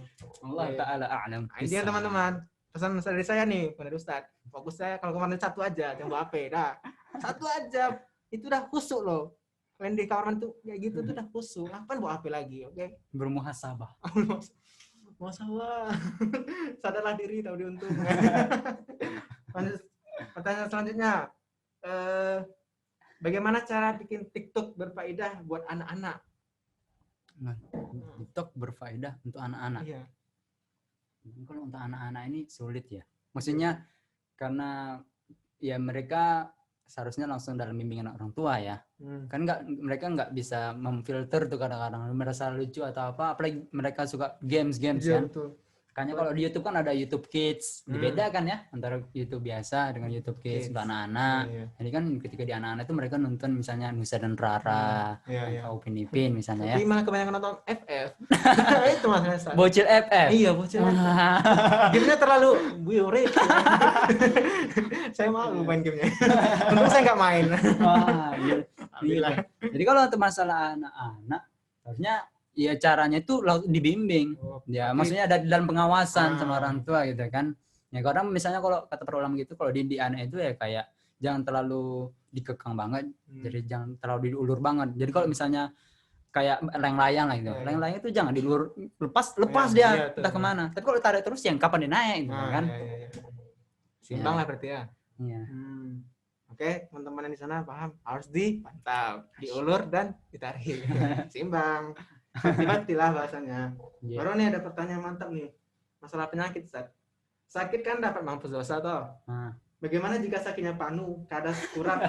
B: Allah taala a'lam.
A: Intinya teman-teman, pesan dari saya nih, pada Ustaz, fokus saya kalau kemarin satu aja, jangan bawa HP dah. Satu aja, itu udah khusyuk loh. Kalian di kamar tuh kayak gitu tuh udah khusyuk. Ngapain bawa HP lagi, oke?
B: Bermuhasabah.
A: Masalah. Sadarlah diri, tahu diuntung. Pertanyaan selanjutnya, bagaimana cara bikin TikTok berfaedah buat anak-anak?
B: TikTok berfaedah untuk anak-anak.
A: Iya.
B: Kalau untuk anak-anak ini sulit ya. Maksudnya karena ya mereka seharusnya langsung dalam bimbingan orang tua ya. Kan mereka nggak bisa memfilter tuh kadang-kadang merasa lucu atau apa. Apalagi mereka suka games kan.
A: Betul.
B: Makanya kalau di YouTube kan ada YouTube Kids, dibedakan ya antara YouTube biasa dengan YouTube Kids untuk anak-anak. Jadi kan ketika di anak-anak itu mereka nonton misalnya Nusa dan Rara, atau Upin Ipin misalnya ya.
A: Tapi malah kebanyakan nonton FF. Itu masalah.
B: Bocil FF.
A: Iya, bocil FF. Gamenya terlalu buirit. Saya malu main gamenya. Untung saya nggak main.
B: Wah, iya. Jadi kalau untuk masalah anak-anak, harusnya ya caranya itu dibimbing, ya maksudnya ada di dalam pengawasan sama orang tua gitu kan. Ya kadang misalnya kalau kata para ulama gitu, kalau di anak itu ya kayak jangan terlalu dikekang banget, jadi jangan terlalu diulur banget. Jadi kalau misalnya kayak layang-layang lah gitu, layang-layang itu jangan diulur, lepas dia entah kemana. Tapi kalau tarik terus yang kapan dia naik gitu kan.
A: Seimbang lah berarti ya.
B: Iya.
A: Oke, teman-teman yang di sana paham, harus dipantau, diulur dan ditarik. Seimbang. Tiba-tiba bahasanya. Baru nih ada pertanyaan mantap nih. Masalah penyakit, Ustaz. Sakit kan dapat mampus dosa toh. Bagaimana jika sakitnya panu, kadas kurang,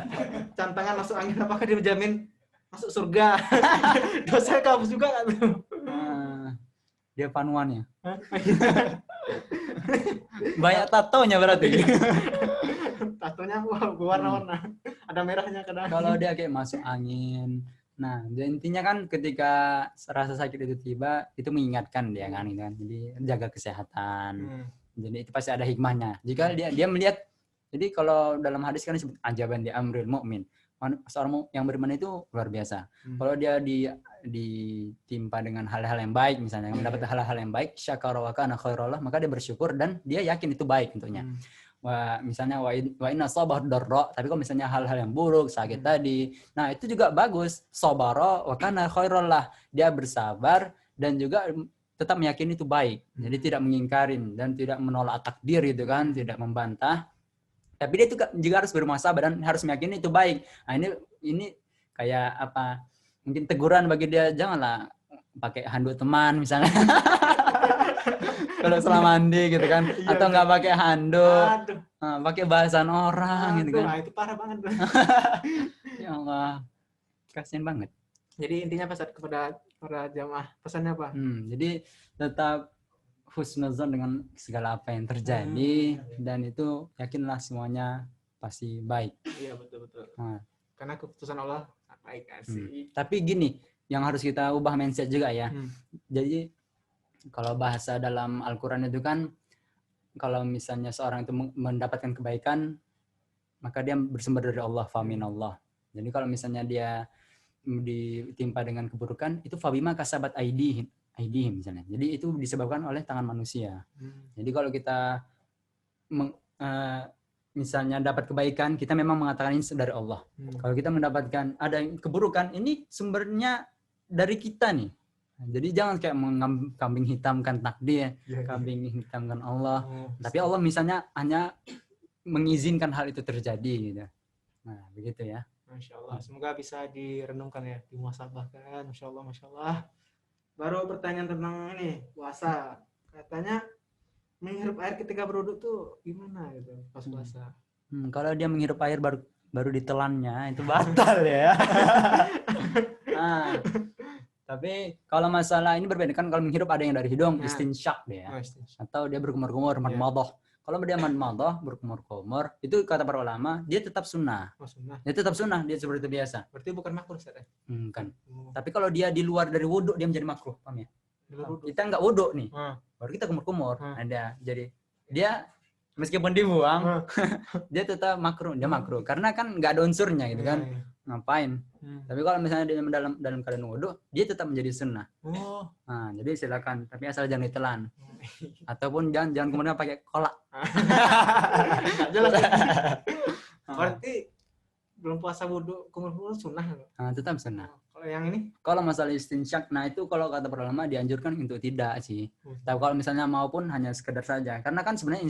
A: cantangan masuk angin, apakah dia menjamin masuk surga? Dosa kampus juga kan?
B: Dia panuannya. Banyak tatonya berarti.
A: Tatonya warna-warna. Ada merahnya kadang.
B: Kalau dia kayak masuk angin. Nah, intinya kan ketika rasa sakit itu tiba, itu mengingatkan dia kan, gitu kan. Jadi jaga kesehatan. Jadi itu pasti ada hikmahnya. Jika dia melihat, jadi kalau dalam hadis kan disebut ajaban di amril mu'min. Seorang yang beriman itu luar biasa. Kalau dia ditimpa dengan hal-hal yang baik, misalnya mendapat hal-hal yang baik, syakara wa kana khairallah, maka dia bersyukur dan dia yakin itu baik tentunya. Misalnya wa inna sabah darra, tapi kalau misalnya hal-hal yang buruk, sakit tadi, nah itu juga bagus, sabara wa kana khairallah, dia bersabar dan juga tetap meyakini itu baik, jadi tidak mengingkarin dan tidak menolak takdir gitu kan, tidak membantah, tapi dia juga harus bermuhasabah dan harus meyakini itu baik. Nah ini kayak apa, mungkin teguran bagi dia, janganlah pakai handuk teman misalnya. Kalau setelah mandi gitu kan, atau nggak pakai handuk, pakai bahasan orang gitu kan.
A: Itu parah banget.
B: Ya Allah, kasian banget.
A: Jadi intinya pesan kepada para jamaah, pesannya apa?
B: Jadi tetap husnuzon dengan segala apa yang terjadi dan itu yakinlah semuanya pasti baik.
A: Iya betul.
B: Nah,
A: Karena keputusan Allah baik asik.
B: tapi gini, yang harus kita ubah mindset juga ya. Jadi kalau bahasa dalam Al-Quran itu kan, kalau misalnya seorang itu mendapatkan kebaikan, maka dia bersumber dari Allah, famin Allah. Jadi kalau misalnya dia ditimpa dengan keburukan, itu fabima kasabat aidihim misalnya. Jadi itu disebabkan oleh tangan manusia. Jadi kalau kita misalnya dapat kebaikan, kita memang mengatakan ini dari Allah. Kalau kita mendapatkan ada keburukan, ini sumbernya dari kita nih. Jadi jangan kayak kambing hitamkan takdir, kambing hitamkan Allah. Tapi Allah misalnya hanya mengizinkan hal itu terjadi gitu. Nah, begitu ya.
A: Masya Allah. Semoga bisa direnungkan ya, dimuhasabahkan. Masya Allah. Baru pertanyaan tentang ini puasa. Katanya menghirup air ketika berwudu tuh gimana gitu pas puasa?
B: Kalau dia menghirup air baru ditelannya itu batal ya. Nah, tapi kalau masalah ini berbeda kan, kalau menghirup ada yang dari hidung, istinsyak dia. Atau dia berkumur-kumur, madmadah. Kalau dia madmadah, berkumur-kumur, itu kata para ulama, dia tetap sunnah. Dia tetap sunnah, dia seperti biasa.
A: Berarti bukan makruh, Ustaz?
B: Kan. Tapi kalau dia di luar dari wudu, dia menjadi makruh, paham ya? Kita nggak wudu nih, baru kita kumur-kumur. Ada, jadi dia meskipun dibuang, dia tetap makruh, dia makruh. Karena kan nggak ada unsurnya gitu kan, ngapain? Tapi kalau misalnya dia dalam keadaan wudu, dia tetap menjadi sunnah. Nah, jadi silakan, tapi asal jangan ditelan. Ataupun jangan kemudian pakai kolak.
A: Nggak jelas. Berarti belum puasa wudu kumur-kumur sunnah.
B: Nah, tetap sunnah.
A: Kalau yang ini?
B: Kalau masalah istinsyak, nah itu kalau kata para ulama dianjurkan untuk tidak sih. Tapi kalau misalnya maupun hanya sekedar saja. Karena kan sebenarnya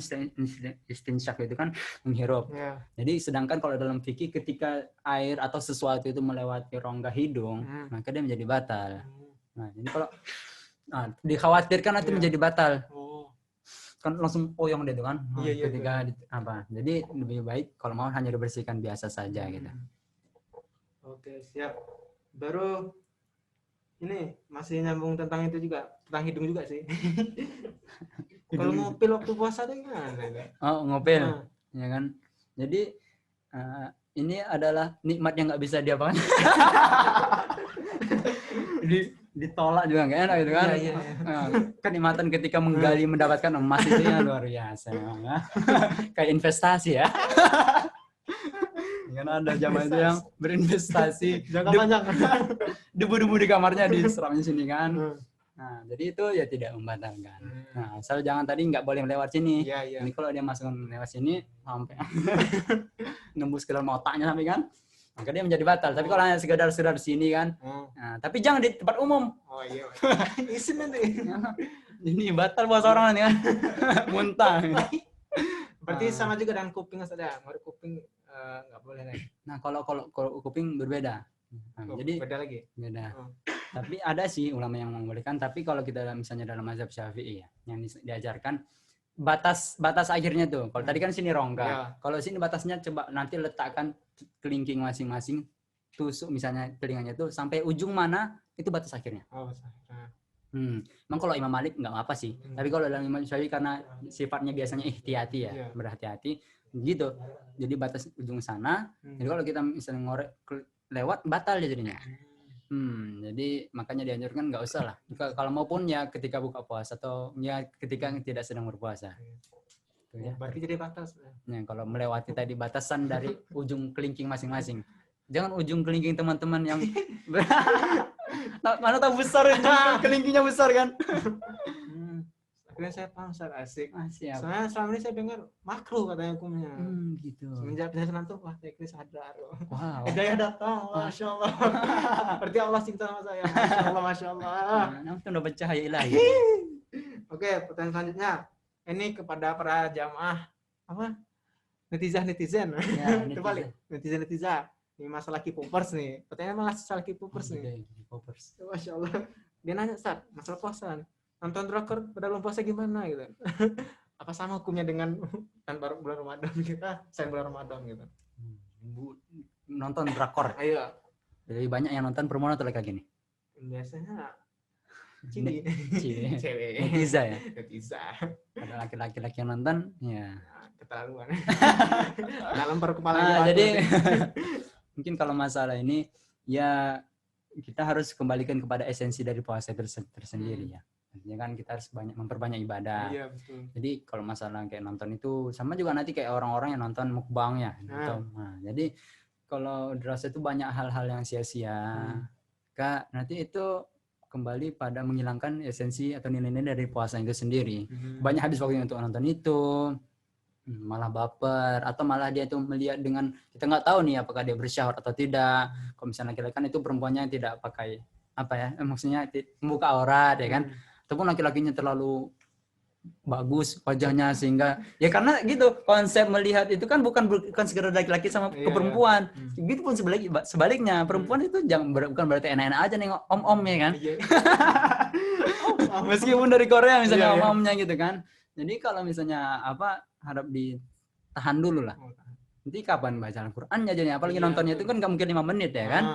B: istinsyak itu kan menghirup. Jadi sedangkan kalau dalam fikih ketika air atau sesuatu itu melewati rongga hidung, maka dia menjadi batal. Nah, ini kalau dikhawatirkan nanti menjadi batal. Kan langsung poyong deh itu kan. Ketika apa. Jadi lebih baik kalau mau hanya dibersihkan biasa saja gitu.
A: Oke, siap. Baru ini masih nyambung tentang itu juga, tentang hidung juga sih. Kalau ngupil waktu puasa tuh gimana?
B: Oh, ngupil. Ya kan. Jadi ini adalah nikmat yang nggak bisa diapakan. Ditolak juga nggak enak gitu kan. Kenikmatan ketika menggali mendapatkan emas itu ya luar biasa. Kayak investasi ya. Kan ada zaman itu yang berinvestasi
A: jangka panjang,
B: debu-debu di kamarnya diseramnya sini kan. Nah, jadi itu ya tidak membatalkan. Nah, asal jangan tadi nggak boleh lewat sini. Ini kalau dia masuk lewat sini sampai nembus ke dalam otaknya sampai kan, maka dia menjadi batal. Tapi kalau hanya sekedar sini kan, nah, tapi jangan di tempat umum.
A: Isin nanti.
B: Ini batal buat orang nanti kan, muntah.
A: Berarti sama juga dengan kuping saja, ngaruh kuping nggak boleh nih.
B: Nah, kalau kuping berbeda. Nah, jadi
A: beda lagi.
B: Beda. Tapi ada sih ulama yang membolehkan. Tapi kalau kita misalnya dalam mazhab Syafi'i ya, yang diajarkan batas akhirnya tuh. Kalau tadi kan sini rongga. Kalau sini batasnya coba nanti letakkan kelingking masing-masing, tusuk misalnya telinganya tuh sampai ujung mana itu batas akhirnya. Memang kalau Imam Malik nggak apa sih. Tapi kalau dalam Imam Syafi'i karena sifatnya biasanya ihtiyati ya, berhati-hati gitu. Jadi batas ujung sana. Jadi kalau kita misalnya ngorek lewat batal ya jadinya. Jadi makanya dianjurkan nggak usah lah. Kalau maupun ya ketika buka puasa atau ya ketika tidak sedang berpuasa.
A: Ya. Berarti jadi batas.
B: Ya, kalau melewati tadi batasan dari ujung kelingking masing-masing. Jangan ujung kelingking teman-teman yang mana tahu besar kelingkingnya besar kan.
A: Akhirnya saya paham, asik. Soalnya selama ini saya dengar makruh katanya hukumnya.
B: Gitu.
A: Semenjak penjelasan tuh, wah teknik sadar.
B: Wow.
A: Hidayah datang, Masya Allah. Berarti Allah cinta sama saya. Masya Allah.
B: Nampak udah bercahaya ilahi.
A: Oke, pertanyaan selanjutnya. Ini kepada para jamaah apa? Netizen.
B: Ya,
A: terbalik. Netizen. Ini masalah K-popers nih. Pertanyaan masalah K-popers nih. Masya Allah. Dia nanya, Ustaz, masalah puasa nih. Nonton drakor pada bulan puasa gimana gitu. Apa sama hukumnya dengan tanpa bulan Ramadan kita, selain bulan Ramadan gitu.
B: Nonton drakor.
A: Ayo.
B: Jadi banyak yang nonton permono atau kayak gini.
A: Biasanya Cili.
B: Cie.
A: Cewek.
B: Netizen ya.
A: Netizen.
B: Ada laki-laki yang nonton, ya.
A: Nah, keterlaluan. Dalam per kepala
B: Nah,
A: batu
B: jadi
A: sih.
B: mungkin kalau masalah ini ya kita harus kembalikan kepada esensi dari puasa tersendiri ya. Artinya kan kita harus memperbanyak ibadah.
A: Iya, betul.
B: Jadi kalau masalah kayak nonton itu sama juga nanti kayak orang-orang yang nonton mukbang ya. Nah, jadi kalau dirasa itu banyak hal-hal yang sia-sia, Kak, nanti itu kembali pada menghilangkan esensi atau nilai-nilai dari puasa itu sendiri. Banyak habis waktu untuk nonton itu, malah baper, atau malah dia itu melihat dengan, kita nggak tahu nih apakah dia bersyahwat atau tidak. Kalau misalnya laki-laki kan itu perempuannya tidak pakai, apa ya, maksudnya membuka aurat ya kan, ataupun laki-lakinya terlalu bagus wajahnya sehingga ya karena gitu konsep melihat itu kan bukan sekedar laki-laki sama ke perempuan. Gitu pun sebaliknya perempuan itu bukan berarti enak-enak aja nih om-om ya kan. Meskipun dari Korea misalnya om-omnya gitu kan. Jadi kalau misalnya harap ditahan dulu lah. Nanti kapan baca Al-Qur'annya jadinya, apalagi nontonnya itu kan nggak mungkin 5 menit ya kan.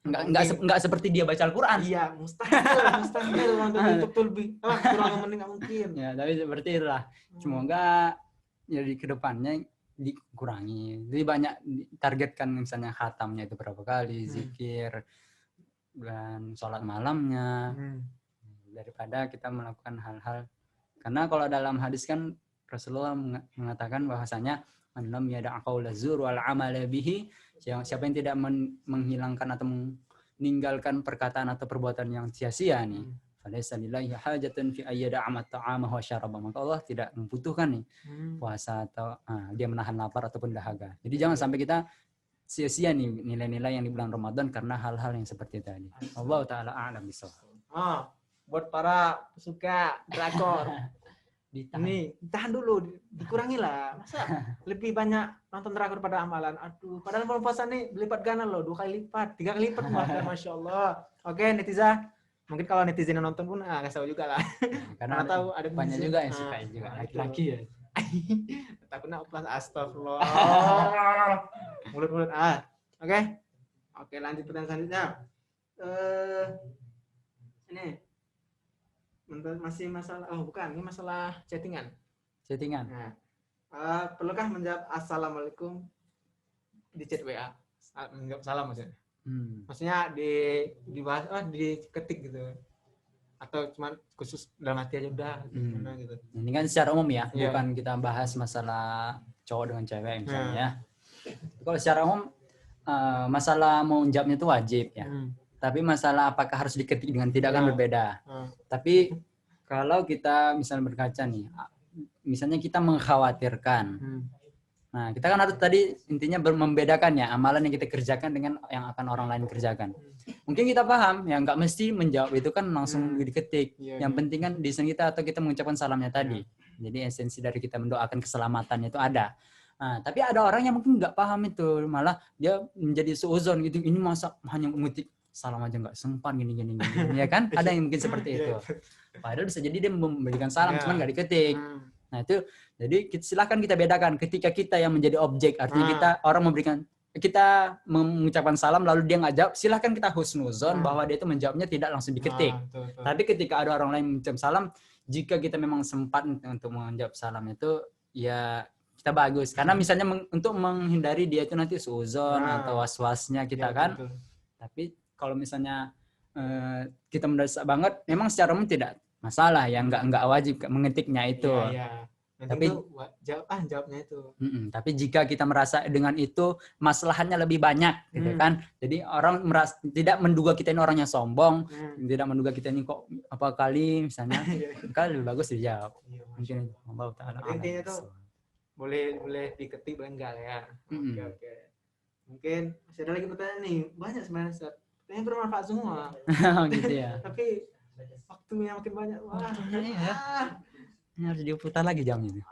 B: Nggak seperti dia baca Al-Qur'an.
A: Iya, mustahil nonton YouTube tuh lebih kurang menit nggak mungkin.
B: Ya, tapi seperti itulah. Semoga jadi kedepannya dikurangi. Jadi banyak targetkan misalnya khatamnya itu berapa kali, zikir dan sholat malamnya. Daripada kita melakukan hal-hal. Karena kalau dalam hadis kan Rasulullah mengatakan bahwasanya man lam yada' qaula zur wal amala bihi, siapa yang tidak menghilangkan atau meninggalkan perkataan atau perbuatan yang sia-sia nih, falaysa lillahi hajatun fi ayyada'a mat'amahu wa syaraba, maka Allah tidak membutuhkan nih puasa atau dia menahan lapar ataupun dahaga. Jadi jangan sampai kita sia-sia nih nilai-nilai yang di bulan Ramadan karena hal-hal yang seperti tadi. Allah taala a'lam bishawab.
A: Buat para pesuka drakor, ditahan dulu, dikurangi lah. Masa lebih banyak nonton drakor pada amalan? Aduh, padahal bulan puasa nih berlipat ganda loh, 2 kali lipat, 3 kali lipat, masya Allah. Oke, netizen, mungkin kalau netizen yang nonton pun kasih tahu juga lah.
B: Karena
A: tahu ada
B: banyak juga yang suka juga laki-laki ya.
A: Takutnya oplas, astagfirullah. Mulut. Oke, lanjut pertanyaan selanjutnya. Ini masih masalah, ini masalah chattingan. Nah, perlukah menjawab assalamualaikum di chat WA? Menjawab salam maksudnya. Maksudnya dibahas, diketik gitu. Atau cuma khusus dalam hati aja udah gitu.
B: Ini kan secara umum ya, bukan kita bahas masalah cowok dengan cewek misalnya ya. Kalau secara umum masalah mau jawabnya itu wajib ya. Tapi masalah apakah harus diketik dengan tidak kan berbeda. Tapi kalau kita misalnya berkaca nih, misalnya kita mengkhawatirkan. Nah, kita kan harus tadi intinya membedakan ya amalan yang kita kerjakan dengan yang akan orang lain kerjakan. Mungkin kita paham ya nggak mesti menjawab itu kan langsung diketik. Yang penting kan desain kita atau kita mengucapkan salamnya tadi. Jadi esensi dari kita mendoakan keselamatan itu ada. Nah, tapi ada orang yang mungkin nggak paham itu, malah dia menjadi suuzon gitu. Ini masa hanya mengetik salam aja nggak sempat gini ya kan? Ada yang mungkin seperti itu. Padahal bisa jadi dia memberikan salam cuman nggak diketik. Nah itu jadi silakan kita bedakan ketika kita yang menjadi objek, artinya kita mengucapkan salam lalu dia nggak jawab, silahkan kita husnuzon bahwa dia itu menjawabnya tidak langsung diketik. Tapi ketika ada orang lain mengucap salam, jika kita memang sempat untuk menjawab salam itu ya kita bagus, karena misalnya untuk menghindari dia itu nanti suuzon atau was-wasnya kita kan. Tapi kalau misalnya kita mendesak banget, memang secara umum tidak masalah ya, nggak wajib mengetiknya itu. Tapi
A: jawabnya itu.
B: Tapi jika kita merasa dengan itu masalahnya lebih banyak, gitu kan? Jadi orang merasa tidak menduga kita ini orangnya sombong, tidak menduga kita ini kok apa kali misalnya, kan lebih bagus dijawab. Mungkin Allah Taala.
A: Intinya tuh boleh diketik boleh enggak ya. Oke. Mungkin masih ada lagi pertanyaan nih, banyak sebenarnya Ustaz. Pertanyaan bermanfaat semua.
B: Gitu ya.
A: Tapi waktunya makin banyak.
B: Ini harus diputar lagi jamnya.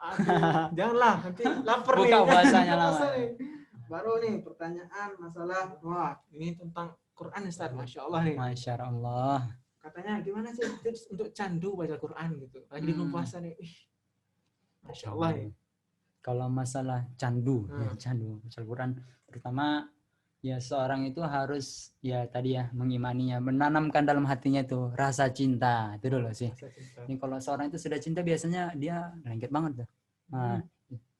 A: Janganlah, nanti lapar nih.
B: Buka puasanya lama.
A: Baru nih pertanyaan masalah, ini tentang Quran Ustaz, Masya Allah nih.
B: Masya Allah.
A: Katanya gimana sih tips untuk candu baca Quran gitu. Lagi di bulan puasa nih. Masya Allah nih.
B: Kalau masalah candu baca Quran, pertama Ya seorang itu harus ya tadi ya mengimaninya, menanamkan dalam hatinya itu rasa cinta itu dulu sih.
A: Rasa cinta.
B: Ini kalau seorang itu sudah cinta biasanya dia lengket banget tuh. Nah,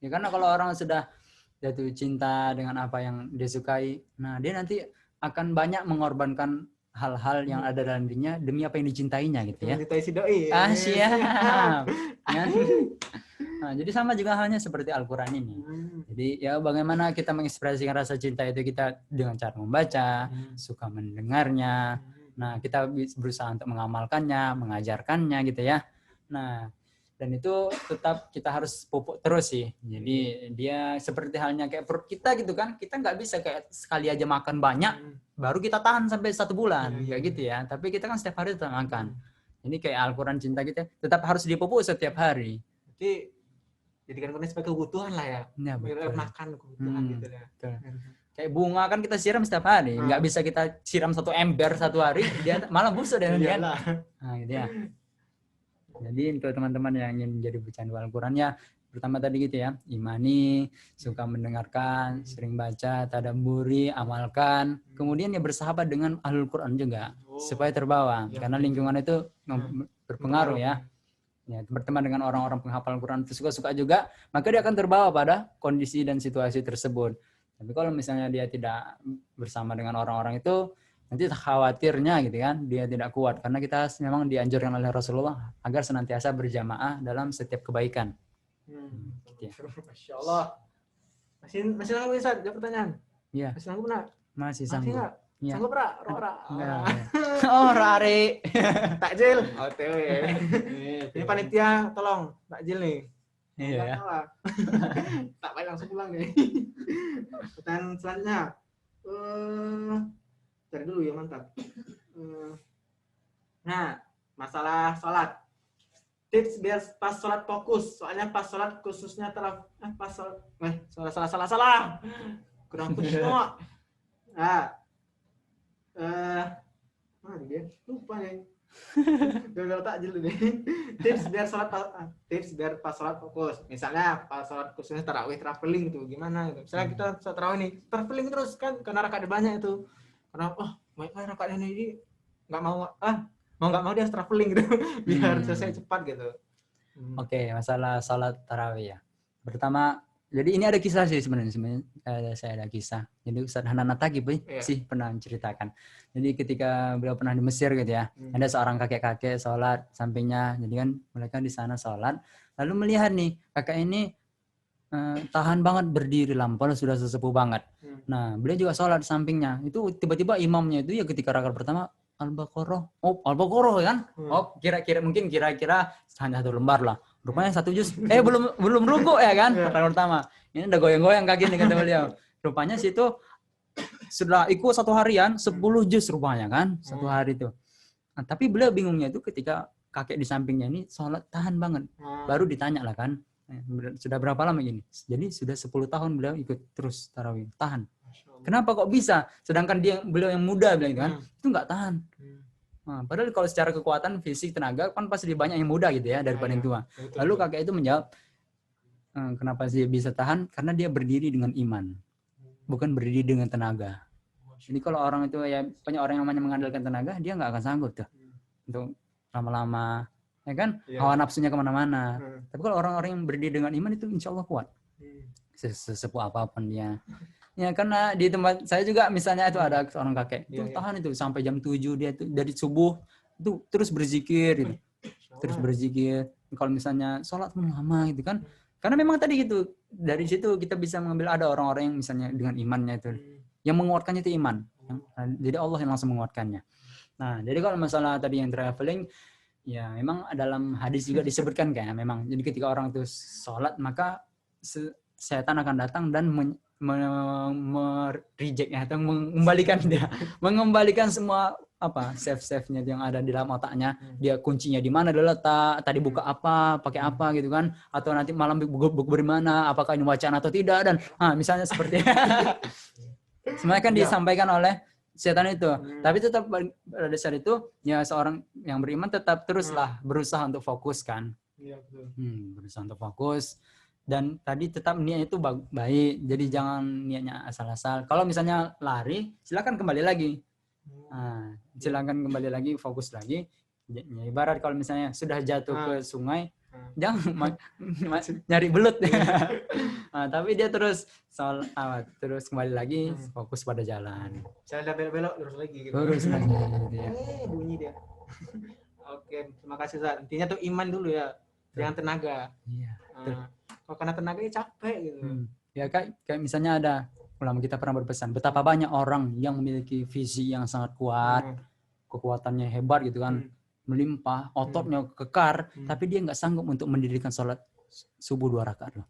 B: ya karena kalau orang sudah jatuh cinta dengan apa yang dia sukai, nah dia nanti akan banyak mengorbankan hal-hal yang ada dalam dirinya demi apa yang dicintainya gitu ya.
A: Mencintai si doi.
B: Ah siap. Ya. Nah, jadi sama juga halnya seperti Al-Quran ini. Jadi ya bagaimana kita mengekspresikan rasa cinta itu kita dengan cara membaca, suka mendengarnya. Nah, kita berusaha untuk mengamalkannya, mengajarkannya gitu ya. Nah, dan itu tetap kita harus pupuk terus sih. Jadi dia seperti halnya kayak perut kita gitu kan. Kita nggak bisa kayak sekali aja makan banyak, baru kita tahan sampai 1 bulan. Kayak gitu ya. Tapi kita kan setiap hari tetap makan. Ini kayak Al-Quran cinta kita tetap harus dipupuk setiap hari.
A: Jadi jadikan konten sebagai kebutuhan lah ya.
B: Ya, betul.
A: Makan kebutuhan gitu ya.
B: Betul. Kayak bunga kan kita siram setiap hari, nggak bisa kita siram 1 ember 1 hari, dia malah busuk deh dia. Nah, gitu ya. Jadi untuk teman-teman yang ingin menjadi pecandu Al-Quran ya, pertama tadi gitu ya, imani, suka mendengarkan, sering baca, tadabburi, amalkan, kemudian ya bersahabat dengan Ahlul Quran juga, supaya terbawa, karena lingkungan itu berpengaruh ya. Ya, berteman dengan orang-orang penghafal Al-Quran itu suka-suka juga, maka dia akan terbawa pada kondisi dan situasi tersebut. Tapi kalau misalnya dia tidak bersama dengan orang-orang itu, nanti khawatirnya gitu kan, dia tidak kuat. Karena kita memang dianjurkan oleh Rasulullah agar senantiasa berjamaah dalam setiap kebaikan. Gitu ya.
A: Masya Allah. Masih nanggup Ustaz, ada pertanyaan?
B: Iya.
A: Masih nanggup nak?
B: Masih sanggup.
A: Ya. Sanggup rak?
B: Oh, Rari.
A: Takjil. OTW. Ini panitia, tolong. Takjil nih.
B: Iya ya.
A: Tak baik langsung pulang nih. Pertanyaan selanjutnya. Cari dulu ya, mantap. Nah, masalah sholat. Tips biar pas sholat fokus. Soalnya pas sholat khususnya pas sholat. Salah. Kurang khusyuk. Nah. Mana dia? Lupa nih. Gagal takjil ini. Tips biar pas sholat fokus. Misalnya pas sholat khususnya tarawih traveling tuh gimana gitu. Misalnya kita sholat tarawih nih traveling terus kan karena rakaatnya banyak itu. Karena rakaatnya ini nggak mau nggak mau dia traveling gitu biar selesai cepat gitu.
B: Oke, masalah sholat tarawih ya. Pertama, jadi ini ada kisah sih sebenarnya saya ada kisah. Jadi Ustaz Hanan At-Taqib sih pernah menceritakan. Jadi ketika beliau pernah di Mesir gitu ya, ada seorang kakek-kakek sholat sampingnya. Jadi kan mereka di sana sholat, lalu melihat nih kakek ini tahan banget berdiri lampau sudah sesepuh banget. Nah beliau juga sholat sampingnya. Itu tiba-tiba imamnya itu ya ketika rakaat pertama Al-Baqarah kan? Kira-kira hanya 1 lembar lah. Rupanya 1 juz. belum rukuk ya kan? Rakaat pertama. Ini udah goyang-goyang kaki nih kata beliau. Rupanya situ sudah ikut 1 harian 10 juz rupanya kan? 1 hari itu. Nah, tapi beliau bingungnya itu ketika kakek di sampingnya ini sholat tahan banget. Baru ditanya lah kan. Sudah berapa lama gini? Jadi sudah 10 tahun beliau ikut terus tarawih. Tahan. Kenapa kok bisa? Sedangkan beliau yang muda bilang kan, itu nggak tahan. Nah, padahal kalau secara kekuatan fisik tenaga kan pasti banyak yang muda gitu ya daripada yang tua. Lalu kakek itu menjawab, kenapa sih bisa tahan? Karena dia berdiri dengan iman, bukan berdiri dengan tenaga. Jadi kalau orang itu ya banyak orang yang mengandalkan tenaga, dia nggak akan sanggup tuh untuk lama-lama, ya kan? Hawa nafsunya kemana-mana. Tapi kalau orang-orang yang berdiri dengan iman itu insya Allah kuat. Sesepuh apapun dia. Ya karena di tempat saya juga misalnya itu ada seorang kakek itu tahan itu sampai jam 7 dia itu dari subuh itu terus berzikir gitu. Terus berzikir. Kalau misalnya sholat pun lama gitu kan. Karena memang tadi gitu dari situ kita bisa mengambil ada orang-orang yang misalnya dengan imannya itu yang menguatkannya itu iman. Jadi Allah yang langsung menguatkannya. Nah, jadi kalau masalah tadi yang traveling ya memang dalam hadis juga disebutkan kayak memang jadi ketika orang itu sholat maka setan akan datang dan rejectnya atau mengembalikan semua save-nya yang ada di dalam otaknya. Dia kuncinya di mana dia letak, tadi buka apa, pakai apa gitu kan, atau nanti malam buku di mana, apakah ini wacana atau tidak, dan misalnya seperti semuanya kan disampaikan oleh setan itu. Tapi tetap pada dasar itu ya seorang yang beriman tetap teruslah berusaha untuk fokus kan. Berusaha untuk fokus. Dan tadi tetap niatnya itu baik, jadi jangan niatnya asal-asal. Kalau misalnya lari, silakan kembali lagi. Nah, silakan kembali lagi, fokus lagi. Ya, ibarat kalau misalnya sudah jatuh ke sungai, jangan nyari belut. Nah, tapi dia terus terus kembali lagi, fokus pada jalan.
A: Saya udah belok-belok terus lagi gitu.
B: Terus lagi gitu ya.
A: Bunyi dia. Oke, terima kasih Ustaz. Intinya tuh iman dulu ya, jangan tenaga.
B: Iya.
A: Kalau karena tenaga ya capek gitu.
B: Ya kayak misalnya ada ulama kita pernah berpesan betapa banyak orang yang memiliki visi yang sangat kuat, kekuatannya hebat gitu kan, melimpah, ototnya kekar, tapi dia nggak sanggup untuk mendirikan sholat subuh 2 rakaat loh.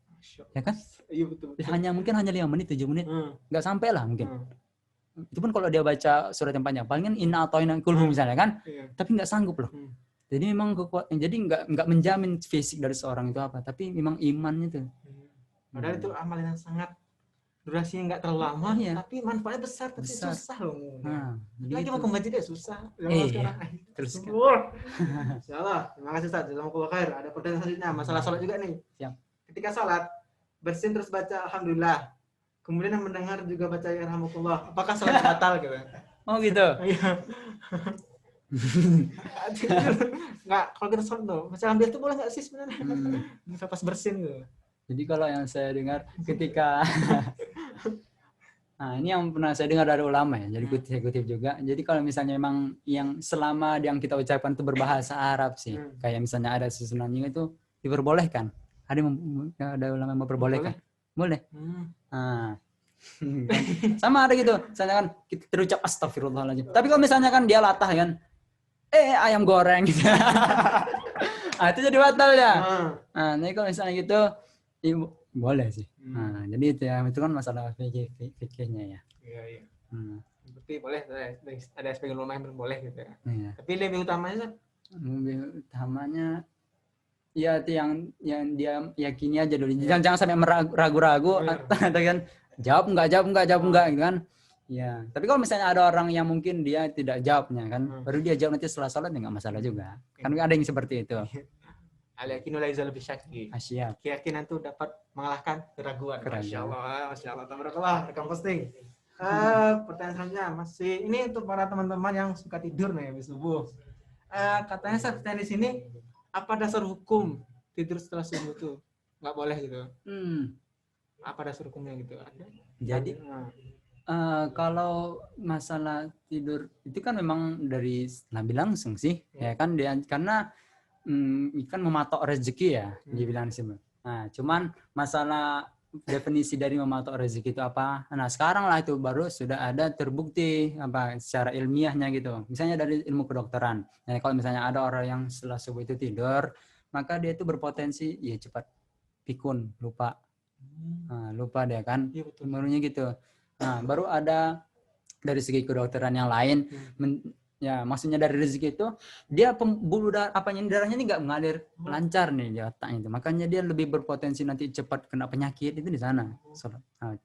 B: Ya kan?
A: Iya betul.
B: Mungkin hanya 5 menit, 7 menit, nggak sampai lah mungkin. Itu pun kalau dia baca surat yang panjang, palingan inna atau inna kulhu misalnya kan, tapi nggak sanggup loh. Jadi memang jadi nggak menjamin fisik dari seorang itu apa, tapi memang imannya tuh.
A: Padahal itu amalan yang sangat durasinya nggak terlalu lama, tapi manfaatnya besar, tapi susah loh. Lagi mau ke masjid ya susah. Sekarang.
B: Terus kan.
A: Insyaallah. Terima kasih Ustaz. Jazakumullah khair. Ada pertanyaan selanjutnya, masalah sholat juga nih.
B: Siap.
A: Ketika sholat, bersin terus baca alhamdulillah. Kemudian yang mendengar juga baca yarhamukallah. Apakah sholat batal gitu?
B: Oh gitu.
A: Iya. Nggak, kalau kita sholat tuh, baca alhamdulillah itu boleh nggak sih sebenarnya? Bisa pas bersin gitu.
B: Jadi kalau yang saya dengar ketika nah ini yang pernah saya dengar dari ulama ya, jadi saya kutip juga. Jadi kalau misalnya memang yang selama yang kita ucapkan itu berbahasa Arab sih, kayak misalnya ada susunannya itu diperbolehkan. Ada ulama yang memperbolehkan. Boleh. Nah, sama ada gitu. Misalnya kan kita terucap astagfirullahaladzim. Tapi kalau misalnya kan dia latah kan, ayam goreng gitu. Nah, itu jadi batal ya. Nah, jadi kalau misalnya gitu boleh sih. Nah, jadi itu kan masalah fikihnya ya.
A: Iya. Berarti boleh ada sebagian ulama yang boleh gitu ya.
B: Iya.
A: Tapi lebih utamanya
B: ya itu yang dia yakini aja dulu. Jangan sampai ragu-ragu atau kan jawab enggak gitu kan. Ya, tapi kalau misalnya ada orang yang mungkin dia tidak jawabnya kan, baru dia jawab nanti setelah sholat ya nggak masalah juga. Kan ada yang seperti itu.
A: Al-yakinu la yazal bisyakki.
B: Siap.
A: Keyakinan itu dapat mengalahkan keraguan. Masyaallah, tabarakallah, rekam posting. Pertanyaan selanjutnya masih ini untuk para teman-teman yang suka tidur nih habis subuh. Katanya saya di sini apa dasar hukum tidur setelah subuh itu nggak boleh gitu? Apa dasar hukumnya gitu? Ada?
B: Jadi kalau masalah tidur itu kan memang dari Nabi langsung sih, ya kan dia karena kan mematok rezeki ya, dibilang sih. Nah, cuman masalah definisi dari mematok rezeki itu apa? Nah, sekarang lah itu baru sudah ada terbukti apa secara ilmiahnya gitu. Misalnya dari ilmu kedokteran. Nah, kalau misalnya ada orang yang setelah subuh itu tidur, maka dia itu berpotensi ya cepat pikun, lupa. Nah, lupa dia kan.
A: Iya betul.
B: Barunya gitu. Nah, baru ada dari segi kedokteran yang lain ya maksudnya dari rezeki itu dia pembuluh darahnya ini nggak mengalir lancar nih di otaknya itu, makanya dia lebih berpotensi nanti cepat kena penyakit itu di sana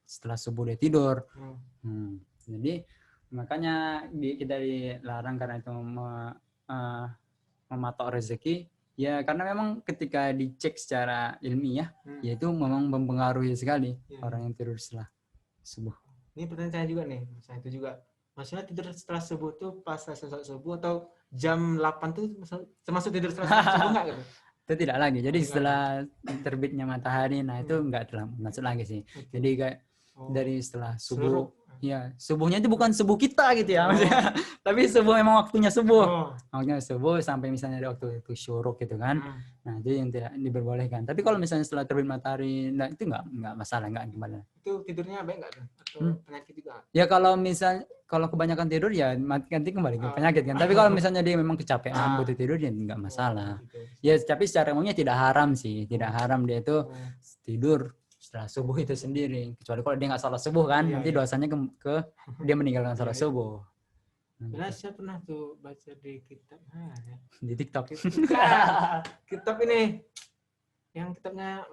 B: setelah subuh dia tidur. Jadi makanya kita dilarang karena itu mematok rezeki ya, karena memang ketika dicek secara ilmiah yaitu memang mempengaruhi sekali orang yang tidur setelah subuh.
A: Ini pertanyaan saya juga nih, saya itu juga. Maksudnya tidur setelah subuh tuh pas selesai subuh atau jam 8 tuh termasuk tidur setelah subuh enggak gitu?
B: Itu tidak lagi. Jadi setelah terbitnya matahari, nah itu enggak masuk lagi sih. Jadi kayak dari setelah subuh, ya subuhnya itu bukan subuh kita gitu ya, maksudnya, tapi subuh memang waktunya subuh. Waktunya subuh sampai misalnya ada waktu itu syuruk gitu kan. Nah itu yang tidak diperbolehkan. Tapi kalau misalnya setelah terbit matahari, nah itu enggak masalah, enggak gimana.
A: Itu tidurnya baik enggak tuh? Atau penyakit juga?
B: Ya kalau kebanyakan tidur ya nanti kembali ke penyakit kan. Tapi kalau misalnya dia memang kecapean butuh tidur ya enggak masalah. Ya tapi secara umumnya tidak haram sih. Tidak haram dia itu tidur setelah subuh itu sendiri. Kecuali kalau dia nggak salat subuh kan, nanti dosanya ke dia meninggalkan salat subuh.
A: Karena saya pernah tuh baca di kitab
B: di TikTok.
A: Kitab ini yang kitabnya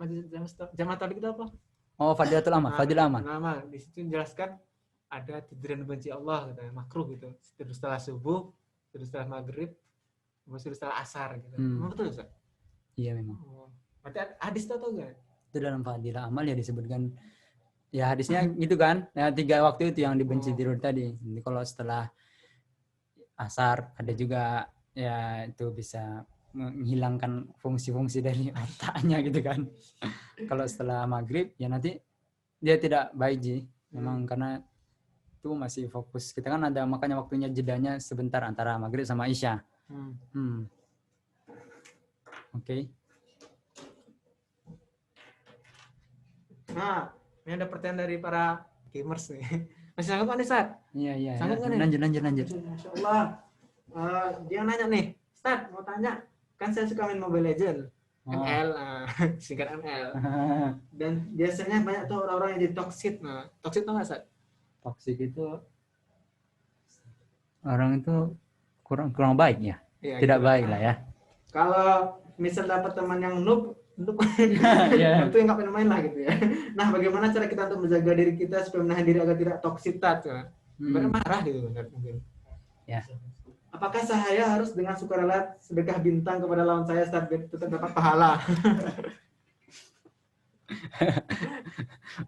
A: Jamaah Tabligh itu apa?
B: Oh, Fadilatul Amal, Fadil Amal.
A: Di situ dijelaskan ada tidur yang dibenci Allah katanya, makruh gitu. Tidur setelah subuh, tidur setelah maghrib, tidur setelah asar gitu. Memang betul Ustaz?
B: Iya memang.
A: Berarti hadis itu atau enggak?
B: Itu dalam fadilah amal ya disebutkan ya hadisnya gitu kan. Ya 3 waktu itu yang dibenci tidur tadi. Jadi kalau setelah asar ada juga ya itu bisa menghilangkan fungsi-fungsi dari otaknya gitu kan. Kalau setelah maghrib ya nanti dia tidak baik Ji. Memang karena itu masih fokus. Kita kan ada makanya waktunya jedanya sebentar antara maghrib sama isya. Oke.
A: Nah, ini ada pertanyaan dari para gamers nih. Masih sanggup kan nih, Sat?
B: Iya.
A: Sanggup nggak nih?
B: Lanjut.
A: Masya Allah. Dia nanya nih, Sat, mau tanya. Kan saya suka main Mobile Legends. ML, singkat ML. Dan biasanya banyak tuh orang-orang yang jadi toxic. Nah, toxic tuh nggak, Sat?
B: Toxic itu orang itu kurang baik ya.
A: Iya,
B: Tidak
A: gitu.
B: baik lah ya.
A: Kalau misal dapat teman yang noob itu
B: Iya.
A: yang nggak pengen main lah gitu ya. Nah, bagaimana cara kita untuk menjaga diri kita supaya menahan diri agar tidak toxic Karena marah gitu mungkin.
B: Ya.
A: Apakah saya harus dengan sukarela sedekah bintang kepada lawan saya saat tetap dapat pahala?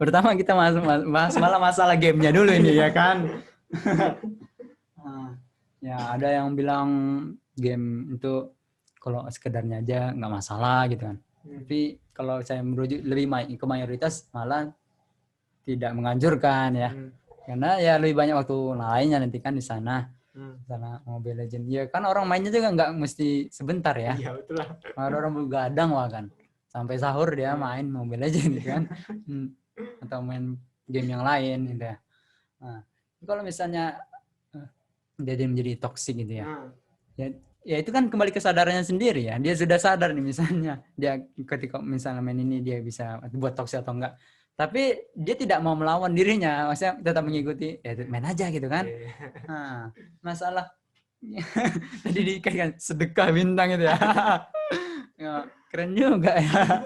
B: Pertama kita bahas malah masalah gamenya dulu ini ya kan. Ya ada yang bilang game itu kalau sekedarnya aja nggak masalah gitu kan. Tapi kalau saya merujuk lebih ke mayoritas malah tidak menganjurkan ya. Karena ya lebih banyak waktu lainnya nanti kan di sana. Sana Mobile Legends. Ya kan orang mainnya juga nggak mesti sebentar ya.
A: Iya, betul lah.
B: Ada orang begadang wah kan. Sampai sahur dia main Mobile Legends gitu kan. Atau main game yang lain gitu ya. Nah, kalau misalnya dia menjadi toksik gitu ya. Ya itu kan kembali kesadarannya sendiri ya. Dia sudah sadar nih misalnya. Dia ketika misalnya main ini dia bisa buat toksik atau enggak. Tapi dia tidak mau melawan dirinya, maksudnya tetap mengikuti, ya main aja gitu kan. Nah, masalah tadi dikasih sedekah bintang itu ya. Ya keren juga ya.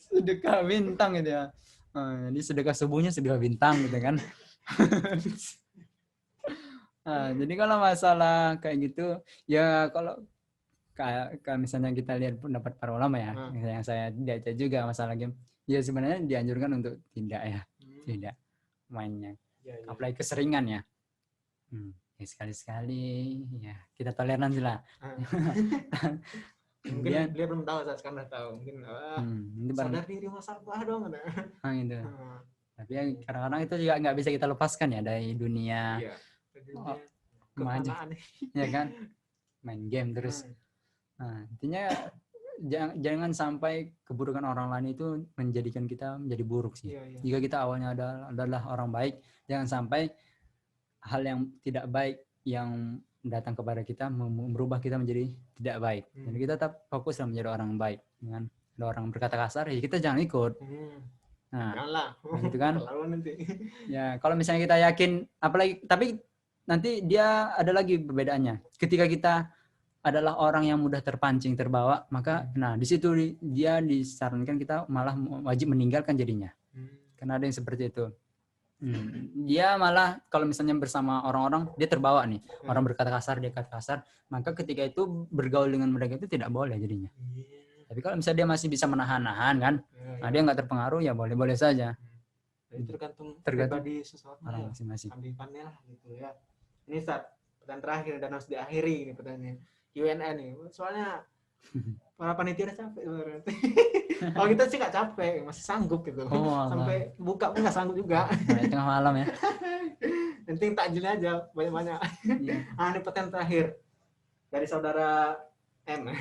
B: Sedekah bintang gitu ya. Jadi sedekah subuhnya sedekah bintang gitu kan. Nah, jadi kalau masalah kayak gitu, ya kalau kayak misalnya kita lihat pendapat para ulama ya, yang saya baca juga masalah game. Ya sebenarnya dianjurkan untuk tidak mainnya. Apalagi keseringan ya. Ya sekali-sekali ya kita toleransi lah.
A: Mungkin dia belum tahu saat sekarang udah tahu. Mungkin sadar diri masalah dong.
B: Gitu. Tapi ya, kadang-kadang itu juga nggak bisa kita lepaskan ya dari dunia. Kemana ya kan main game terus. Nah, intinya jangan sampai keburukan orang lain itu menjadikan kita menjadi buruk sih. Jika kita awalnya adalah orang baik, jangan sampai hal yang tidak baik yang datang kepada kita merubah kita menjadi tidak baik. Jadi kita tetap fokus dalam menjadi orang baik. Dengan ada orang berkata kasar, ya kita jangan ikut. Nah, itu kan. Ya, kalau misalnya kita yakin, apalagi tapi nanti dia ada lagi perbedaannya. Ketika kita adalah orang yang mudah terpancing, terbawa, maka nah di situ dia disarankan kita malah wajib meninggalkan jadinya. Karena ada yang seperti itu. Dia malah kalau misalnya bersama orang-orang dia terbawa nih, orang berkata kasar, dia kata kasar, maka ketika itu bergaul dengan mereka itu tidak boleh jadinya. Tapi kalau misalnya dia masih bisa menahan-nahan kan, nah dia nggak terpengaruh ya boleh-boleh saja.
A: Tergantung pribadi seseorang
B: orang masing-masing.
A: Ambil lah gitu ya. Ini saat pertanyaan terakhir dan harus diakhiri ini pertanyaannya. UNN nih, soalnya para panitia capek sebenarnya. Kalau kita sih nggak capek, masih sanggup gitu. Sampai buka pun nggak sanggup juga.
B: Tengah malam ya.
A: Penting takjilnya aja banyak-banyak. Ini pertanyaan terakhir dari saudara M.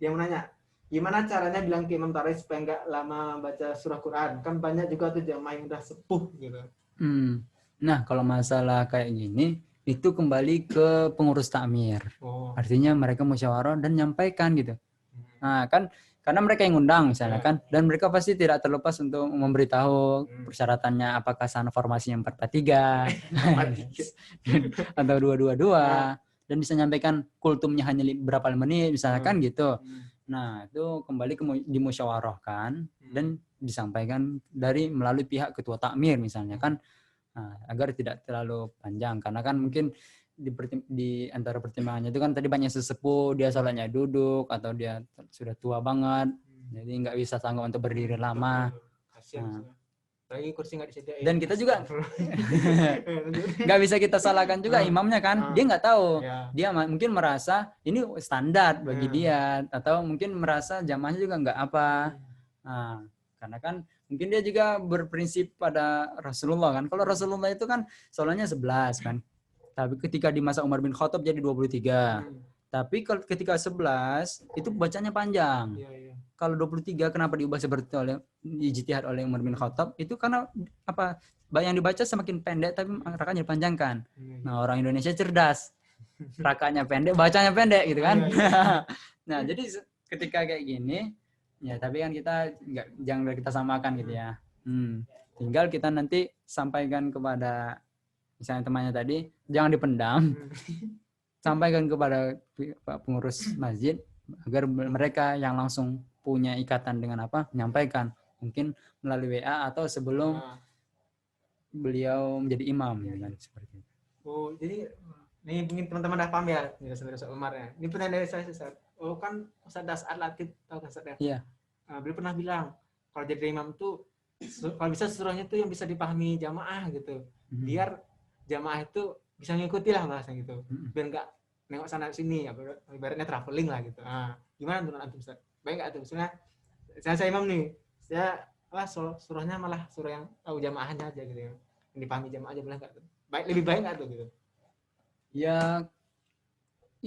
A: Dia menanya, gimana caranya bilang ke Imam Tarawih supaya nggak lama baca surah Quran? Kan banyak juga tuh jamaah yang udah sepuh gitu.
B: Nah kalau masalah kayak gini, itu kembali ke pengurus takmir. Artinya mereka musyawarah dan nyampaikan gitu. Nah kan karena mereka yang ngundang misalnya kan, dan mereka pasti tidak terlepas untuk memberitahu persyaratannya apakah sana formasinya 4-3 atau 2-2-2 dan bisa nyampaikan kultumnya hanya berapa menit misalkan gitu. Nah itu kembali dimusyawarahkan dan disampaikan melalui pihak ketua takmir misalnya kan. Nah, agar tidak terlalu panjang karena kan mungkin di antara pertimbangannya itu kan tadi banyak sesepuh, dia sholatnya duduk atau dia sudah tua banget. Jadi nggak bisa sanggup untuk berdiri lama.
A: Kasihan.
B: Nah.
A: Lagi kursi nggak disediain.
B: Dan kita juga nggak bisa kita salahkan juga imamnya kan. Dia nggak tahu.
A: Ya.
B: Dia mungkin merasa ini standar bagi dia, atau mungkin merasa jamaahnya juga nggak apa. Nah, karena kan mungkin dia juga berprinsip pada Rasulullah kan. Kalau Rasulullah itu kan sholatnya 11 kan. Tapi ketika di masa Umar bin Khattab jadi 23. Tapi ketika 11 itu bacanya panjang. Kalau 23 kenapa diubah seperti oleh ijtihad oleh Umar bin Khattab? Itu karena apa? Yang dibaca semakin pendek tapi rakaatnya dipanjangkan. Nah, orang Indonesia cerdas. Rakaatnya pendek, bacanya pendek gitu kan. Nah, jadi ketika kayak gini, ya tapi kan kita jangan kita samakan gitu ya. Tinggal kita nanti sampaikan kepada misalnya temannya tadi, jangan dipendam. Sampaikan kepada pengurus masjid agar mereka yang langsung punya ikatan dengan apa, menyampaikan mungkin melalui WA atau sebelum beliau menjadi imam ya kan, seperti itu.
A: Oh, jadi ini mungkin teman-teman dah paham ya Ustaz Umar ya. Ini pernah dari saya Ustaz. Oh kan Ustaz Dasar Latif tahu kan Ustaz ya?
B: Iya.
A: Beliau pernah bilang kalau jadi imam tuh kalau bisa surahnya tuh yang bisa dipahami jamaah gitu. Biar jamaah itu bisa ngikuti lah bahasa gitu. Biar enggak nengok sana sini, ibaratnya traveling lah gitu. Gimana menurut antum Ustaz? Baik enggak tuh? Misalnya saya imam nih, saya surahnya malah surah yang tahu jamaahnya aja gitu ya. Yang dipahami jamaah aja boleh enggak tuh? Lebih baik enggak tuh gitu?
B: Ya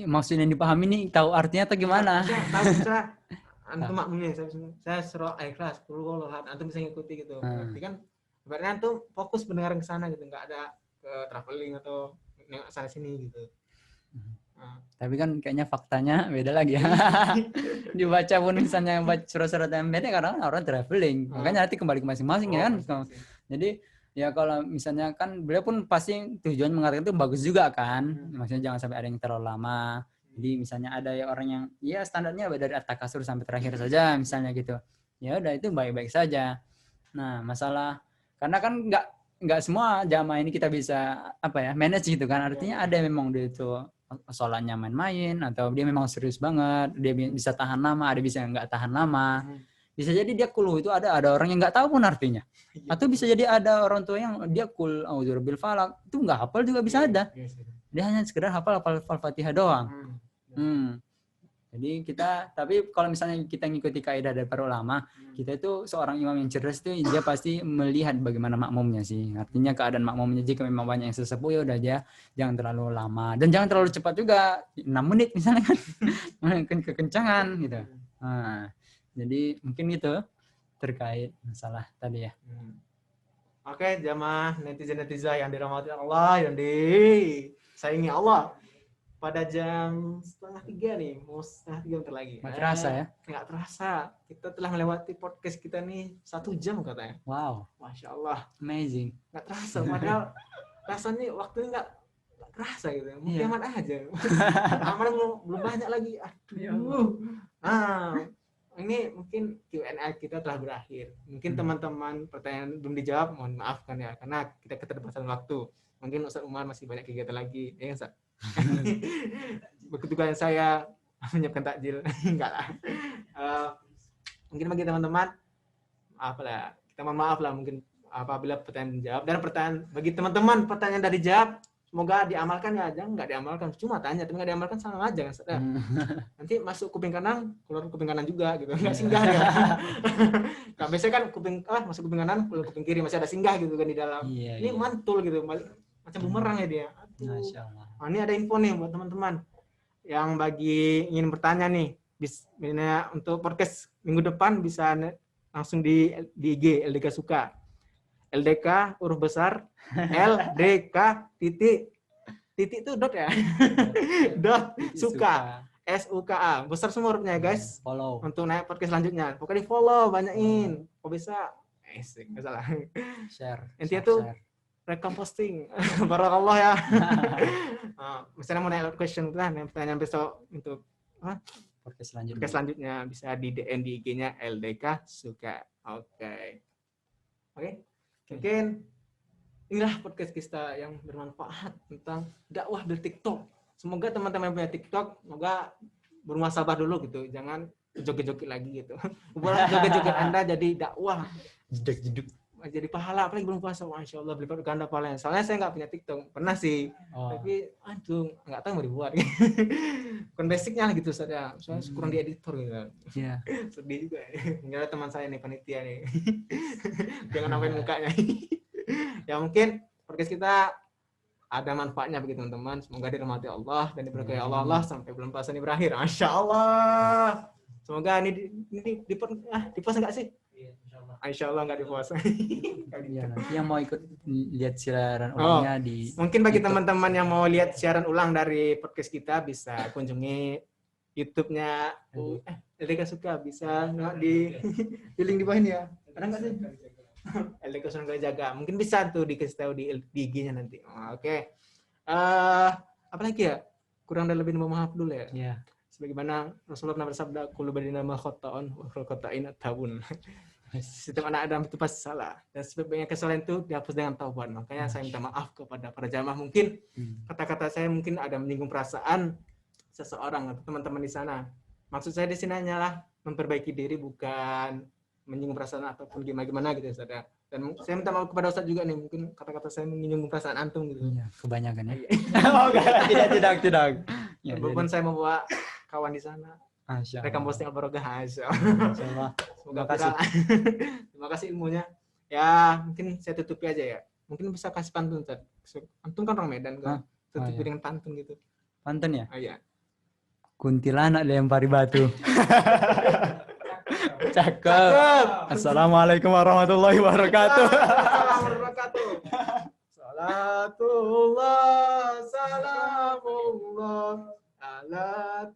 B: maksudnya dipahami nih, tahu artinya atau gimana?
A: Tahu bisa. Antum makmumnya, saya surah Ikhlas, Qul antum bisa ngikuti gitu. Berarti kan ibaratnya antum fokus mendengar ke sana gitu, enggak ada ke traveling atau nengok sana sini gitu.
B: Tapi kan kayaknya faktanya beda lagi ya. Dibaca pun misalnya baca surat-surat yang beda karena orang traveling. Makanya nanti kembali ke masing-masing ya kan. Jadi ya kalau misalnya kan beliau pun pasti tujuan mengatakan itu bagus juga kan. Maksudnya jangan sampai ada yang terlalu lama. Jadi misalnya ada ya orang yang ya standarnya dari at-takasur sampai terakhir saja misalnya gitu. Ya udah itu baik-baik saja. Nah, masalah karena kan nggak semua jamaah ini kita bisa apa ya manage gitu kan. Artinya ada memang dia itu sholatnya main-main atau dia memang serius banget, dia bisa tahan lama, ada bisa nggak tahan lama. Bisa jadi dia kul itu ada orang yang nggak tahu pun artinya. Atau bisa jadi ada orang tua yang dia kul auzubillahi falak itu nggak hafal juga bisa ada. Dia hanya sekedar hafal Fatihah doang. Jadi tapi kalau misalnya kita ngikuti kaidah dari para ulama, kita itu seorang imam yang cerdas itu dia pasti melihat bagaimana makmumnya sih. Artinya keadaan makmumnya jika memang banyak yang sesepuh ya udah dia jangan terlalu lama dan jangan terlalu cepat juga 6 menit misalnya kan kekencangan gitu. Nah, jadi mungkin itu terkait masalah tadi ya.
A: Oke, jamaah netizen yang dirahmati Allah yang disayangi Allah. Pada jam 2:30 nih, mau 2:30 bentar lagi.
B: Nggak terasa ya?
A: Nggak terasa. Kita telah melewati podcast kita nih 1 jam katanya.
B: Wow.
A: Masya Allah.
B: Amazing.
A: Nggak terasa, padahal rasanya waktunya nggak terasa gitu. Mungkin aman aja. Amalan belum banyak lagi. Aduh. Ini mungkin Q&A kita telah berakhir. Mungkin teman-teman pertanyaan belum dijawab, mohon maafkan ya. Karena kita keterbatasan waktu. Mungkin Ustaz Umar masih banyak kegiatan lagi. Ya Ustaz? Kebetulan saya menyiapkan takjil. Enggak lah. Mungkin bagi teman-teman kita mohon maaf lah mungkin apabila pertanyaan dijawab, dan pertanyaan bagi teman-teman pertanyaan dari dijawab semoga diamalkan ya. Jangan nggak diamalkan, cuma tanya tapi nggak diamalkan sama aja kan. Nanti masuk kuping kanan keluar kuping kanan juga gitu, nggak singgah dia. Nah, biasanya kan masuk kuping kanan keluar kuping kiri, masih ada singgah gitu kan di dalam. Ini mantul gitu, macam bumerang ya dia.
B: Masya Allah.
A: Nah, ini ada info nih buat teman-teman yang bagi ingin bertanya nih, untuk podcast minggu depan bisa langsung di IG LDK Suka. LDK huruf besar, LDK titik itu dot ya. Dot Suka. SUKA. Besar semua hurufnya guys.
B: Follow.
A: Untuk naik podcast selanjutnya. Pokoknya di follow, banyakin. Kok bisa? Nggak salah.
B: Share.
A: Intinya tuh rekam posting. Barakallah ya. Misalnya mau nanya question pertanyaan besok untuk
B: podcast
A: selanjutnya bisa di DM di IG-nya LDK Suka. Oke. Mungkin inilah podcast kita yang bermanfaat tentang dakwah di TikTok. Semoga teman-teman yang punya TikTok semoga bermuhasabah dulu gitu. Jangan joget-joget lagi gitu. Buat joget-joget Anda jadi dakwah,
B: Jeduk-jeduk.
A: jadi pahala, apalagi belum puasa, Masya Allah, berlipat ganda pahalanya. Soalnya saya nggak punya TikTok, pernah sih,
B: Oh.
A: tapi aduh, nggak tahu mau dibuat. Bukan basicnya lah gitu, soalnya kurang di editor gitu.
B: Iya.
A: Sedih juga. Nggak ada teman saya nih, panitia nih. Jangan namain mukanya. Ya mungkin podcast kita ada manfaatnya begitu teman-teman. Semoga dirahmati Allah dan diberkahi Allah sampai bulan puasa ini berakhir. Masya Allah. Semoga ini di puasa nggak sih? Insya Allah nggak di puasa.
B: Iya, nanti yang mau ikut lihat siaran ulangnya di
A: Mungkin bagi
B: YouTube.
A: teman-teman yang mau lihat siaran ulang dari podcast kita bisa kunjungi YouTube-nya LDK Suka, bisa di link di bawah ini ya. Ada nggak sih? LDK Suka Jaga. Mungkin bisa tuh dikasih tahu di IG-nya nanti. Oke. Apa lagi ya? Kurang dan lebih mohon maaf dulu ya.
B: Iya.
A: Sebagaimana Rasulullah pernah bersabda, kullu badina ma khata'un wa kullu khata'in at-tabun. Setiap anak Adam itu pasti salah, dan sebaiknya kesalahan itu dihapus dengan taubat. Makanya saya minta maaf kepada para jamaah, mungkin kata-kata saya mungkin ada menyinggung perasaan seseorang atau teman-teman di sana. Maksud saya di sini hanyalah memperbaiki diri, bukan menyinggung perasaan ataupun gimana gitu ya, saudara. Dan saya minta maaf kepada Ustadz juga nih, mungkin kata-kata saya menyinggung perasaan antum gitu.
B: Iya, kebanyakan ya. Oh, enggak, tidak. Ya,
A: Walaupun saya membawa kawan di sana.
B: Masya
A: Rekam
B: Allah.
A: posting Al-Barokah.
B: Masya Allah.
A: Semoga
B: Terima kasih.
A: Terima kasih ilmunya. Ya, mungkin saya tutupi aja ya. Mungkin bisa kasih pantun, Ustaz. Antum kan orang Medan kan. Tutupi
B: iya.
A: dengan pantun gitu.
B: Pantun ya?
A: Iya.
B: Kuntilanak lempari batu. Cakep.
A: Cakep.
B: Assalamualaikum warahmatullahi wabarakatuh.
A: Assalamualaikum wabarakatuh. Salatullah, salamullah ala